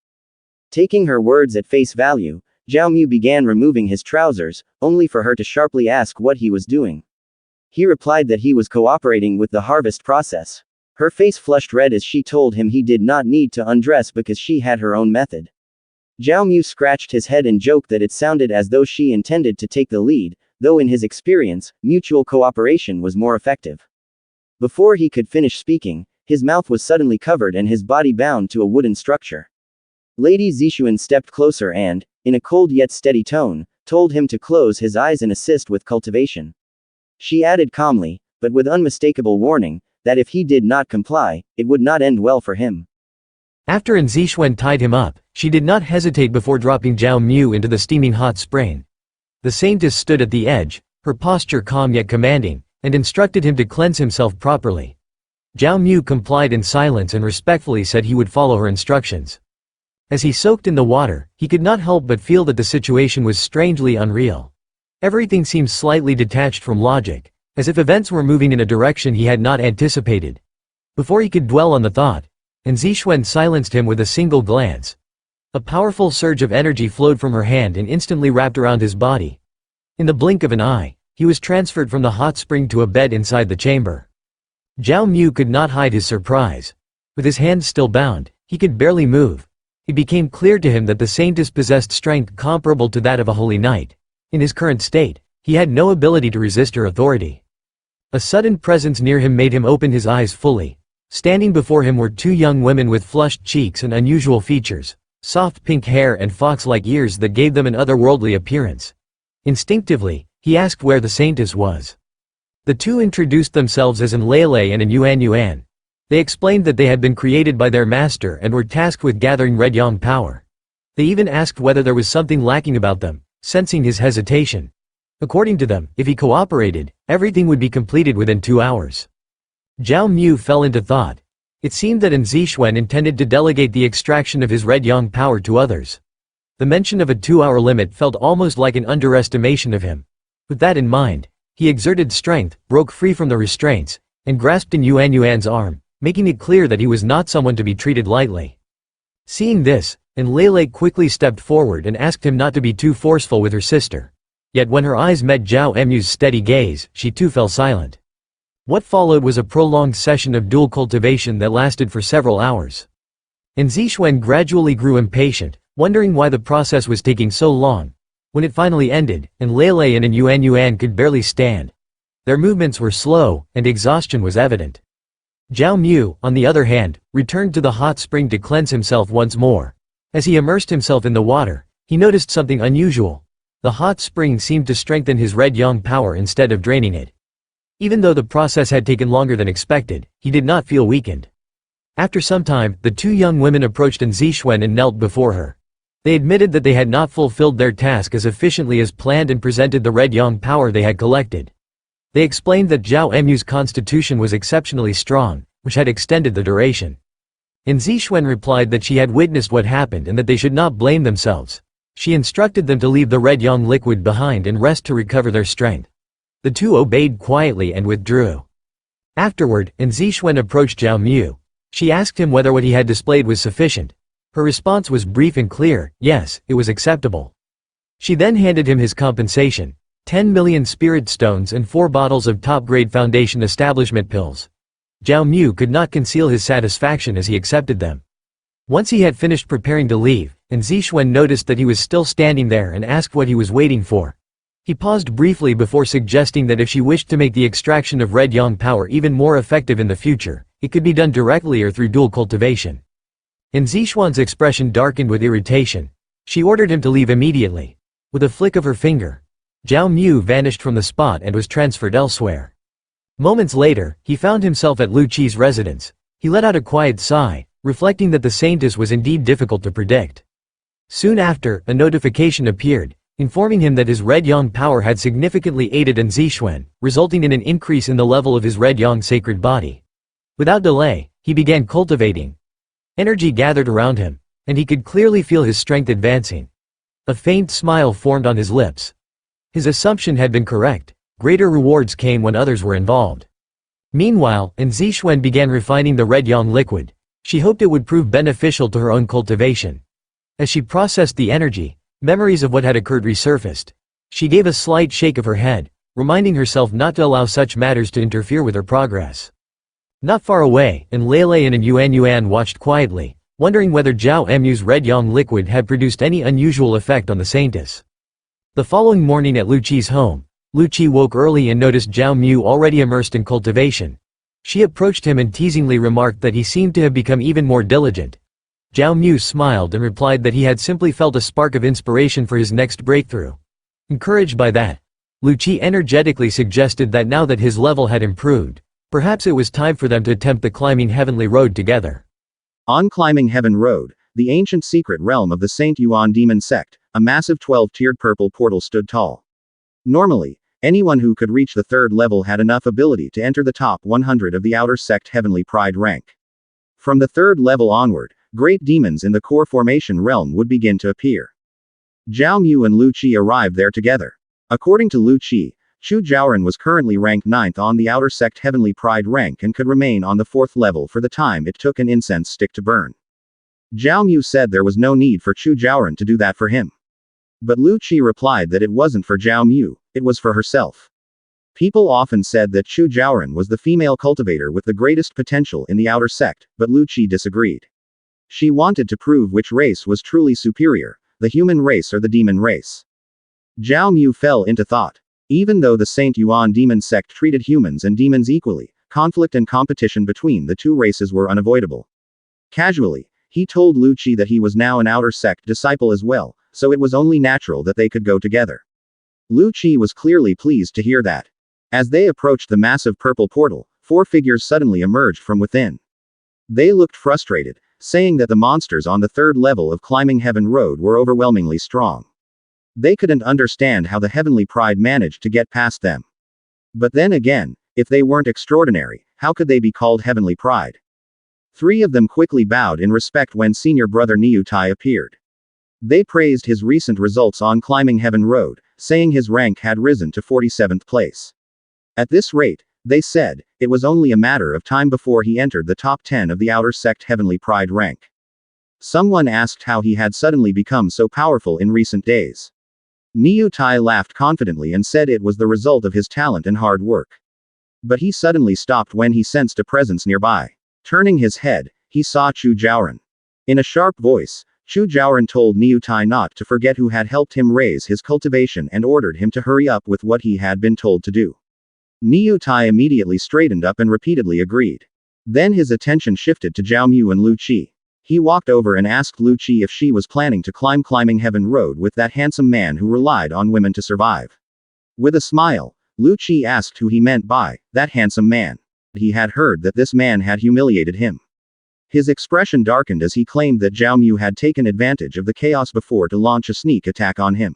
Taking her words at face value, Zhao Mu began removing his trousers, only for her to sharply ask what he was doing. He replied that he was cooperating with the harvest process. Her face flushed red as she told him he did not need to undress because she had her own method. Zhao Mu scratched his head and joked that it sounded as though she intended to take the lead, though in his experience, mutual cooperation was more effective. Before he could finish speaking, his mouth was suddenly covered and his body bound to a wooden structure. Lady Zixuan stepped closer and, in a cold yet steady tone, told him to close his eyes and assist with cultivation. She added calmly, but with unmistakable warning, that if he did not comply, it would not end well for him. After Zixuan tied him up, she did not hesitate before dropping Zhao Mu into the steaming hot spring. The saintess stood at the edge, her posture calm yet commanding, and instructed him to cleanse himself properly. Zhao Mu complied in silence and respectfully said he would follow her instructions. As he soaked in the water, he could not help but feel that the situation was strangely unreal. Everything seemed slightly detached from logic, as if events were moving in a direction he had not anticipated. Before he could dwell on the thought, Zixuan silenced him with a single glance. A powerful surge of energy flowed from her hand and instantly wrapped around his body. In the blink of an eye, he was transferred from the hot spring to a bed inside the chamber. Zhao Mu could not hide his surprise. With his hands still bound, he could barely move. It became clear to him that the saintess possessed strength comparable to that of a holy knight. In his current state, he had no ability to resist her authority. A sudden presence near him made him open his eyes fully. Standing before him were two young women with flushed cheeks and unusual features, soft pink hair and fox-like ears that gave them an otherworldly appearance. Instinctively, he asked where the saintess was. The two introduced themselves as an Lele and an Yuan Yuan. They explained that they had been created by their master and were tasked with gathering red yang power. They even asked whether there was something lacking about them, sensing his hesitation. According to them, if he cooperated, everything would be completed within 2 hours. Zhao Mu fell into thought. It seemed that Zixuan intended to delegate the extraction of his red yang power to others. The mention of a 2-hour limit felt almost like an underestimation of him. With that in mind, he exerted strength, broke free from the restraints, and grasped in Yuan Yuan's arm, making it clear that he was not someone to be treated lightly. Seeing this, Lele quickly stepped forward and asked him not to be too forceful with her sister. Yet when her eyes met Zhao Mu's steady gaze, she too fell silent. What followed was a prolonged session of dual cultivation that lasted for several hours. Zixuan gradually grew impatient, wondering why the process was taking so long. When it finally ended, Lele and Yuan Yuan could barely stand. Their movements were slow, and exhaustion was evident. Zhao Mu, on the other hand, returned to the hot spring to cleanse himself once more. As he immersed himself in the water, he noticed something unusual. The hot spring seemed to strengthen his red yang power instead of draining it. Even though the process had taken longer than expected, he did not feel weakened. After some time, the two young women approached Zixuan and knelt before her. They admitted that they had not fulfilled their task as efficiently as planned and presented the red yang power they had collected. They explained that Zhao Mu's constitution was exceptionally strong, which had extended the duration. Zixuan replied that she had witnessed what happened and that they should not blame themselves. She instructed them to leave the red yang liquid behind and rest to recover their strength. The two obeyed quietly and withdrew. Afterward, Zixuan approached Zhao Mu. She asked him whether what he had displayed was sufficient. Her response was brief and clear: yes, it was acceptable. She then handed him his compensation: 10 million spirit stones and 4 bottles of top-grade foundation establishment pills. Zhao Mu could not conceal his satisfaction as he accepted them. Once he had finished preparing to leave, Zixuan noticed that he was still standing there and asked what he was waiting for. He paused briefly before suggesting that if she wished to make the extraction of red yang power even more effective in the future, it could be done directly or through dual cultivation. Zixuan's expression darkened with irritation. She ordered him to leave immediately. With a flick of her finger, Zhao Mu vanished from the spot and was transferred elsewhere. Moments later, he found himself at Lu Qi's residence. He let out a quiet sigh, reflecting that the saintess was indeed difficult to predict. Soon after, a notification appeared, informing him that his red yang power had significantly aided Zixuan, resulting in an increase in the level of his red yang sacred body. Without delay, he began cultivating. Energy gathered around him. and he could clearly feel his strength advancing. A faint smile formed on his lips. His assumption had been correct. Greater rewards came when others were involved. Meanwhile, Zixuan began refining the red yang liquid. She hoped it would prove beneficial to her own cultivation. As she processed the energy, memories of what had occurred resurfaced. She gave a slight shake of her head, reminding herself not to allow such matters to interfere with her progress. Not far away, Lele and Yuan watched quietly, wondering whether Zhao Mu's red yang liquid had produced any unusual effect on the saintess. The following morning at Lu Qi's home, Lu Qi woke early and noticed Zhao Mu already immersed in cultivation. She approached him and teasingly remarked that he seemed to have become even more diligent. Zhao Mu smiled and replied that he had simply felt a spark of inspiration for his next breakthrough. Encouraged by that, Lu Qi energetically suggested that now that his level had improved, perhaps it was time for them to attempt the climbing heavenly road together. On climbing heaven road, the ancient secret realm of the Saint Yuan Demon Sect, a massive 12-tiered purple portal stood tall. Normally, anyone who could reach the third level had enough ability to enter the top 100 of the outer sect heavenly pride rank. From the third level onward, great demons in the core formation realm would begin to appear. Zhao Mu and Lu Qi arrived there together. According to Lu Qi, Chu Zhaoran was currently ranked 9th on the outer sect heavenly pride rank and could remain on the 4th level for the time it took an incense stick to burn. Zhao Mu said there was no need for Chu Zhaoran to do that for him. But Lu Qi replied that it wasn't for Zhao Mu, it was for herself. People often said that Chu Zhaoran was the female cultivator with the greatest potential in the outer sect, but Lu Qi disagreed. She wanted to prove which race was truly superior, the human race or the demon race. Zhao Mu fell into thought. Even though the Saint Yuan Demon Sect treated humans and demons equally, conflict and competition between the two races were unavoidable. Casually, he told Lu Qi that he was now an outer sect disciple as well, so it was only natural that they could go together. Lu Qi was clearly pleased to hear that. As they approached the massive purple portal, 4 figures suddenly emerged from within. They looked frustrated, saying that the monsters on the 3rd level of climbing heaven road were overwhelmingly strong. They couldn't understand how the heavenly pride managed to get past them. But then again, if they weren't extraordinary, how could they be called heavenly pride? 3 of them quickly bowed in respect when senior brother Niu Tai appeared. They praised his recent results on climbing heaven road, saying his rank had risen to 47th place. At this rate, they said, it was only a matter of time before he entered the top 10 of the outer sect heavenly pride rank. Someone asked how he had suddenly become so powerful in recent days. Niu Tai laughed confidently and said it was the result of his talent and hard work. But he suddenly stopped when he sensed a presence nearby. Turning his head, he saw Chu Zhaoran. In a sharp voice, Chu Zhaoran told Niu Tai not to forget who had helped him raise his cultivation and ordered him to hurry up with what he had been told to do. Niu Tai immediately straightened up and repeatedly agreed. Then his attention shifted to Zhao Mu and Lu Qi. He walked over and asked Lu Qi if she was planning to climb climbing heaven road with that handsome man who relied on women to survive. With a smile, Lu Qi asked who he meant by that handsome man. He had heard that this man had humiliated him. His expression darkened as he claimed that Zhao Mu had taken advantage of the chaos before to launch a sneak attack on him.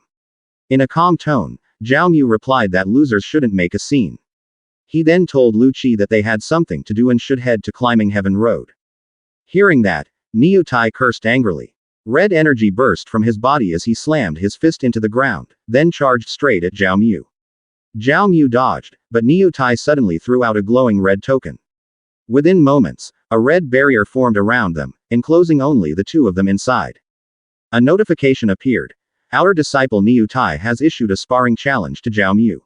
In a calm tone, Zhao Mu replied that losers shouldn't make a scene. He then told Lu Qi that they had something to do and should head to climbing heaven road. Hearing that, Niu Tai cursed angrily. Red energy burst from his body as he slammed his fist into the ground, then charged straight at Zhao Mu. Zhao Mu dodged, but Niu Tai suddenly threw out a glowing red token. Within moments, a red barrier formed around them, enclosing only the 2 of them inside. A notification appeared. Outer disciple Niu Tai has issued a sparring challenge to Zhao Mu.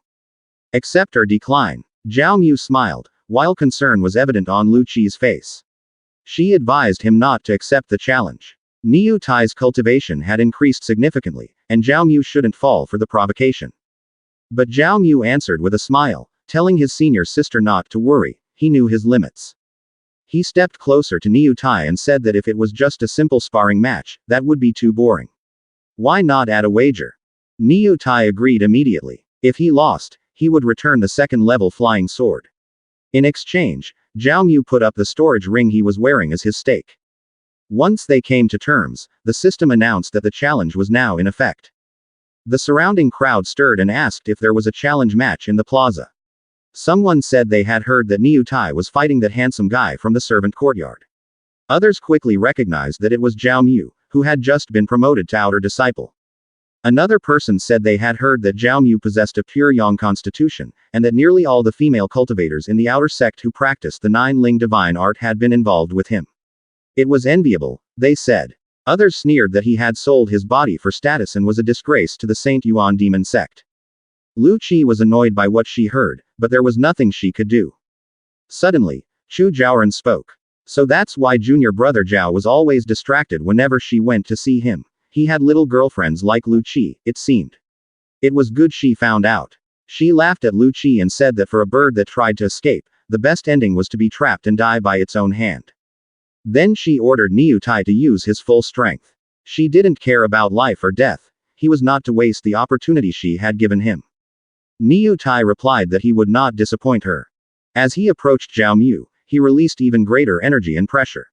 Accept or decline. Zhao Mu smiled, while concern was evident on Lu Qi's face. She advised him not to accept the challenge. Niu Tai's cultivation had increased significantly, and Zhao Mu shouldn't fall for the provocation. But Zhao Mu answered with a smile, telling his senior sister not to worry, he knew his limits. He stepped closer to Niu Tai and said that if it was just a simple sparring match, that would be too boring. Why not add a wager? Niu Tai agreed immediately. If he lost, he would return the 2nd level flying sword. In exchange, Zhao Mu put up the storage ring he was wearing as his stake. Once they came to terms, the system announced that the challenge was now in effect. The surrounding crowd stirred and asked if there was a challenge match in the plaza. Someone said they had heard that Niu Tai was fighting that handsome guy from the servant courtyard. Others quickly recognized that it was Zhao Mu, who had just been promoted to outer disciple. Another person said they had heard that Zhao Mu possessed a pure yang constitution, and that nearly all the female cultivators in the outer sect who practiced the nine-ling divine art had been involved with him. It was enviable, they said. Others sneered that he had sold his body for status and was a disgrace to the Saint Yuan Demon Sect. Lu Qi was annoyed by what she heard, but there was nothing she could do. Suddenly, Chu Zhaoran spoke. So that's why junior brother Zhao was always distracted whenever she went to see him. He had little girlfriends like Lu Qi, it seemed. It was good she found out. She laughed at Lu Qi and said that for a bird that tried to escape, the best ending was to be trapped and die by its own hand. Then she ordered Niu Tai to use his full strength. She didn't care about life or death. He was not to waste the opportunity she had given him. Niu Tai replied that he would not disappoint her. As he approached Zhao Mu, he released even greater energy and pressure.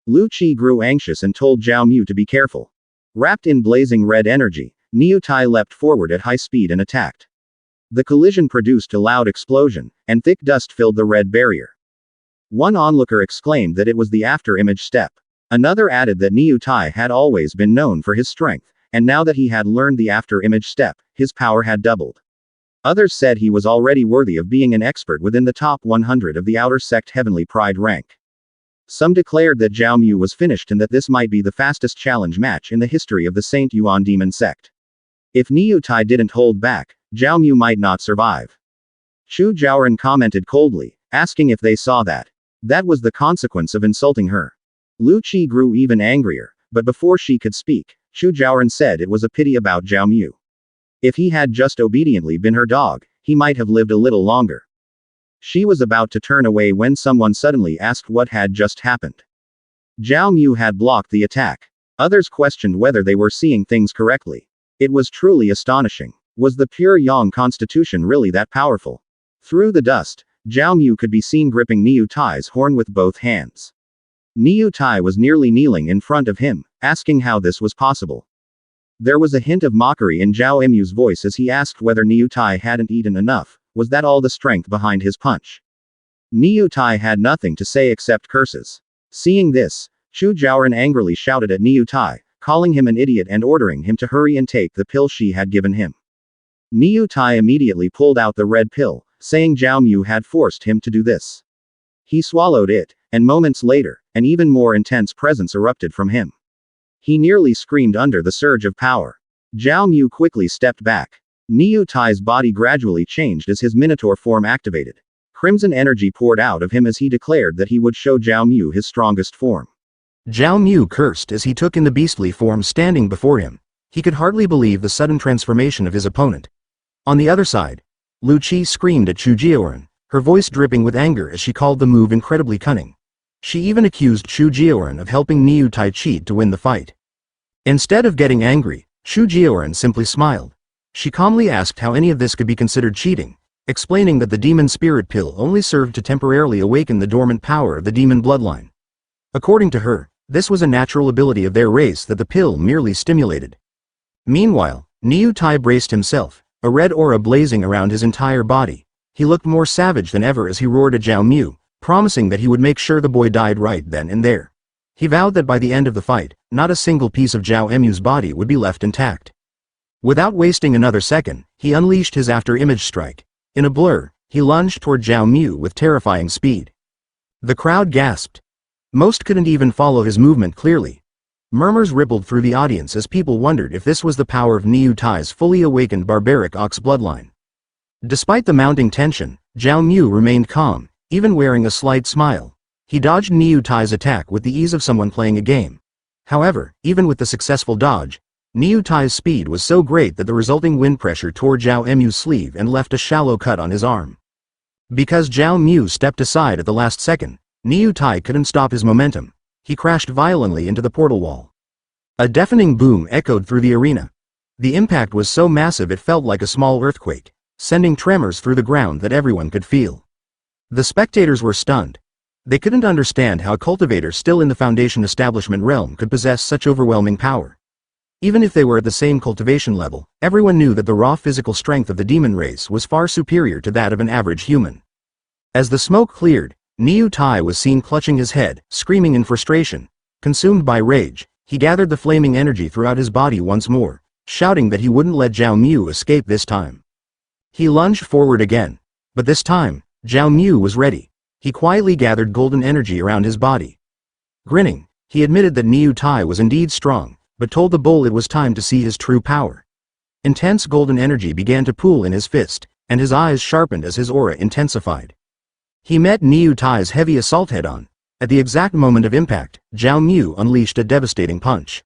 Lu Qi grew anxious and told Zhao Mu to be careful. Wrapped in blazing red energy, Niu Tai leapt forward at high speed and attacked. The collision produced a loud explosion, and thick dust filled the red barrier. One onlooker exclaimed that it was the after-image step. Another added that Niu Tai had always been known for his strength, and now that he had learned the after-image step, his power had doubled. Others said he was already worthy of being an expert within the top 100 of the outer sect heavenly pride rank. Some declared that Zhao Mu was finished and that this might be the fastest challenge match in the history of the Saint Yuan Demon Sect. If Niu Tai didn't hold back, Zhao Mu might not survive. Chu Zhaoran commented coldly, asking if they saw that. That was the consequence of insulting her. Lu Qi grew even angrier, but before she could speak, Chu Zhaoran said it was a pity about Zhao Mu. If he had just obediently been her dog, he might have lived a little longer. She was about to turn away when someone suddenly asked what had just happened. Zhao Mu had blocked the attack. Others questioned whether they were seeing things correctly. It was truly astonishing. Was the pure yang constitution really that powerful? Through the dust, Zhao Mu could be seen gripping Niu Tai's horn with both hands. Niu Tai was nearly kneeling in front of him, asking how this was possible. There was a hint of mockery in Zhao Mu's voice as he asked whether Niu Tai hadn't eaten enough. Was that all the strength behind his punch? Niu Tai had nothing to say except curses. Seeing this, Chu Zhaoran angrily shouted at Niu Tai, calling him an idiot and ordering him to hurry and take the pill she had given him. Niu Tai immediately pulled out the red pill, saying Zhao Mu had forced him to do this. He swallowed it, and moments later, an even more intense presence erupted from him. He nearly screamed under the surge of power. Zhao Mu quickly stepped back. Niu Tai's body gradually changed as his minotaur form activated. Crimson energy poured out of him as he declared that he would show Zhao Mu his strongest form. Zhao Mu cursed as he took in the beastly form standing before him. He could hardly believe the sudden transformation of his opponent. On the other side, Lu Qi screamed at Chu Zhaoran, her voice dripping with anger as she called the move incredibly cunning. She even accused Chu Zhaoran of helping Niu Tai cheat to win the fight. Instead of getting angry, Chu Zhaoran simply smiled. She calmly asked how any of this could be considered cheating, explaining that the demon spirit pill only served to temporarily awaken the dormant power of the demon bloodline. According to her, this was a natural ability of their race that the pill merely stimulated. Meanwhile, Niu Tai braced himself, a red aura blazing around his entire body. He looked more savage than ever as he roared at Zhao Mu, promising that he would make sure the boy died right then and there. He vowed that by the end of the fight, not a single piece of Zhao Mu's body would be left intact. Without wasting another second, he unleashed his after-image strike. In a blur, he lunged toward Zhao Mu with terrifying speed. The crowd gasped. Most couldn't even follow his movement clearly. Murmurs rippled through the audience as people wondered if this was the power of Niu Tai's fully awakened barbaric ox bloodline. Despite the mounting tension, Zhao Mu remained calm, even wearing a slight smile. He dodged Niu Tai's attack with the ease of someone playing a game. However, even with the successful dodge, Niu Tai's speed was so great that the resulting wind pressure tore Zhao Mu's sleeve and left a shallow cut on his arm. Because Zhao Mu stepped aside at the last second, Niu Tai couldn't stop his momentum. He crashed violently into the portal wall. A deafening boom echoed through the arena. The impact was so massive it felt like a small earthquake, sending tremors through the ground that everyone could feel. The spectators were stunned. They couldn't understand how a cultivator still in the Foundation establishment realm could possess such overwhelming power. Even if they were at the same cultivation level, everyone knew that the raw physical strength of the demon race was far superior to that of an average human. As the smoke cleared, Niu Tai was seen clutching his head, screaming in frustration. Consumed by rage, He gathered the flaming energy throughout his body once more, shouting that he wouldn't let Zhao Mu escape this time. He lunged forward again. But this time, Zhao Mu was ready. He quietly gathered golden energy around his body. Grinning, he admitted that Niu Tai was indeed strong, but told the bull it was time to see his true power. Intense golden energy began to pool in his fist, and his eyes sharpened as his aura intensified. He met Niu Tai's heavy assault head-on. At the exact moment of impact, Zhao Mu unleashed a devastating punch.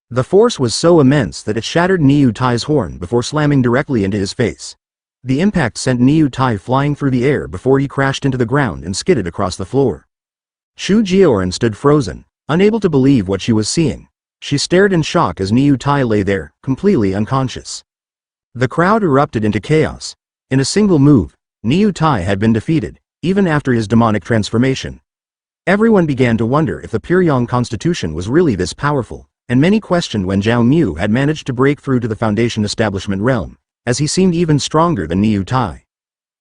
The force was so immense that it shattered Niu Tai's horn before slamming directly into his face. The impact sent Niu Tai flying through the air before he crashed into the ground and skidded across the floor. Chu Jioran stood frozen, unable to believe what she was seeing. She stared in shock as Niu Tai lay there, completely unconscious. The crowd erupted into chaos. In a single move, Niu Tai had been defeated, even after his demonic transformation. Everyone began to wonder if the Pyryang constitution was really this powerful, and many questioned when Zhao Mu had managed to break through to the Foundation establishment realm, as he seemed even stronger than Niu Tai.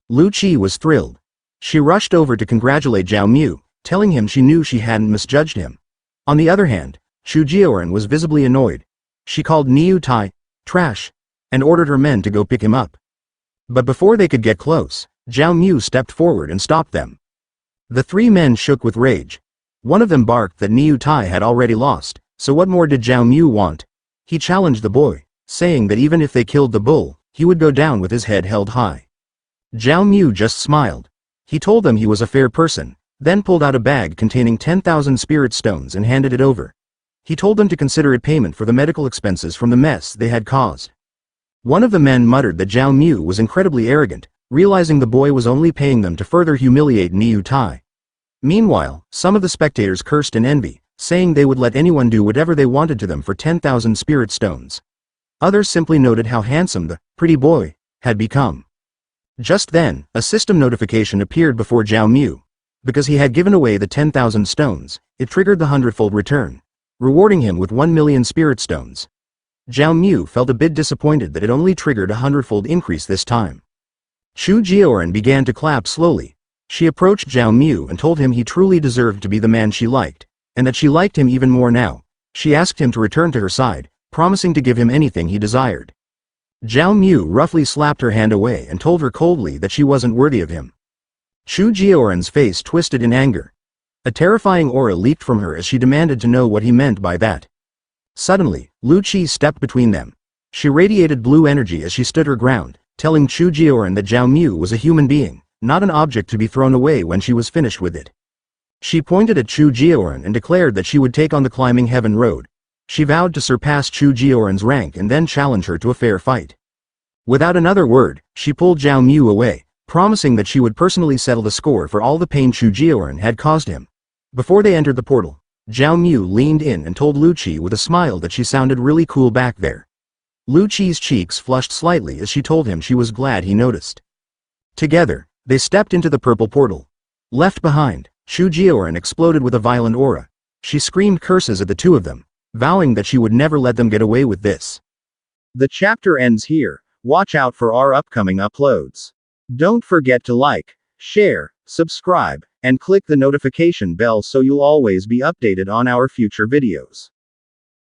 Lu Qi was thrilled. She rushed over to congratulate Zhao Mu, telling him she knew she hadn't misjudged him. On the other hand, Chu Jioran was visibly annoyed. She called Niu Tai trash, and ordered her men to go pick him up. But before they could get close, Zhao Mu stepped forward and stopped them. The three men shook with rage. One of them barked that Niu Tai had already lost, so what more did Zhao Mu want? He challenged the boy, saying that even if they killed the bull, he would go down with his head held high. Zhao Mu just smiled. He told them he was a fair person, then pulled out a bag containing 10,000 spirit stones and handed it over. He told them to consider it payment for the medical expenses from the mess they had caused. One of the men muttered that Zhao Mu was incredibly arrogant, realizing the boy was only paying them to further humiliate Niu Tai. Meanwhile, some of the spectators cursed in envy, saying they would let anyone do whatever they wanted to them for 10,000 spirit stones. Others simply noted how handsome the pretty boy had become. Just then, a system notification appeared before Zhao Mu. Because he had given away the 10,000 stones, it triggered the 100-fold return, rewarding him with 1 million spirit stones. Zhao Mu felt a bit disappointed that it only triggered a 100-fold increase this time. Chu Jioran began to clap slowly. She approached Zhao Mu and told him he truly deserved to be the man she liked, and that she liked him even more now. She asked him to return to her side, promising to give him anything he desired. Zhao Mu roughly slapped her hand away and told her coldly that she wasn't worthy of him. Chu Jioran's face twisted in anger. A terrifying aura leaped from her as she demanded to know what he meant by that. Suddenly, Lu Qi stepped between them. She radiated blue energy as she stood her ground, telling Chu Jioran that Zhao Mu was a human being, not an object to be thrown away when she was finished with it. She pointed at Chu Jioran and declared that she would take on the climbing heaven road. She vowed to surpass Chu Jioran's rank and then challenge her to a fair fight. Without another word, she pulled Zhao Mu away, promising that she would personally settle the score for all the pain Chu Jioran had caused him. Before they entered the portal, Zhao Mu leaned in and told Lu Qi with a smile that she sounded really cool back there. Lu Qi's cheeks flushed slightly as she told him she was glad he noticed. Together, they stepped into the purple portal. Left behind, Chu Jioran exploded with a violent aura. She screamed curses at the two of them, vowing that she would never let them get away with this. The chapter ends here. Watch out for our upcoming uploads. Don't forget to like, share, subscribe, and click the notification bell so you'll always be updated on our future videos.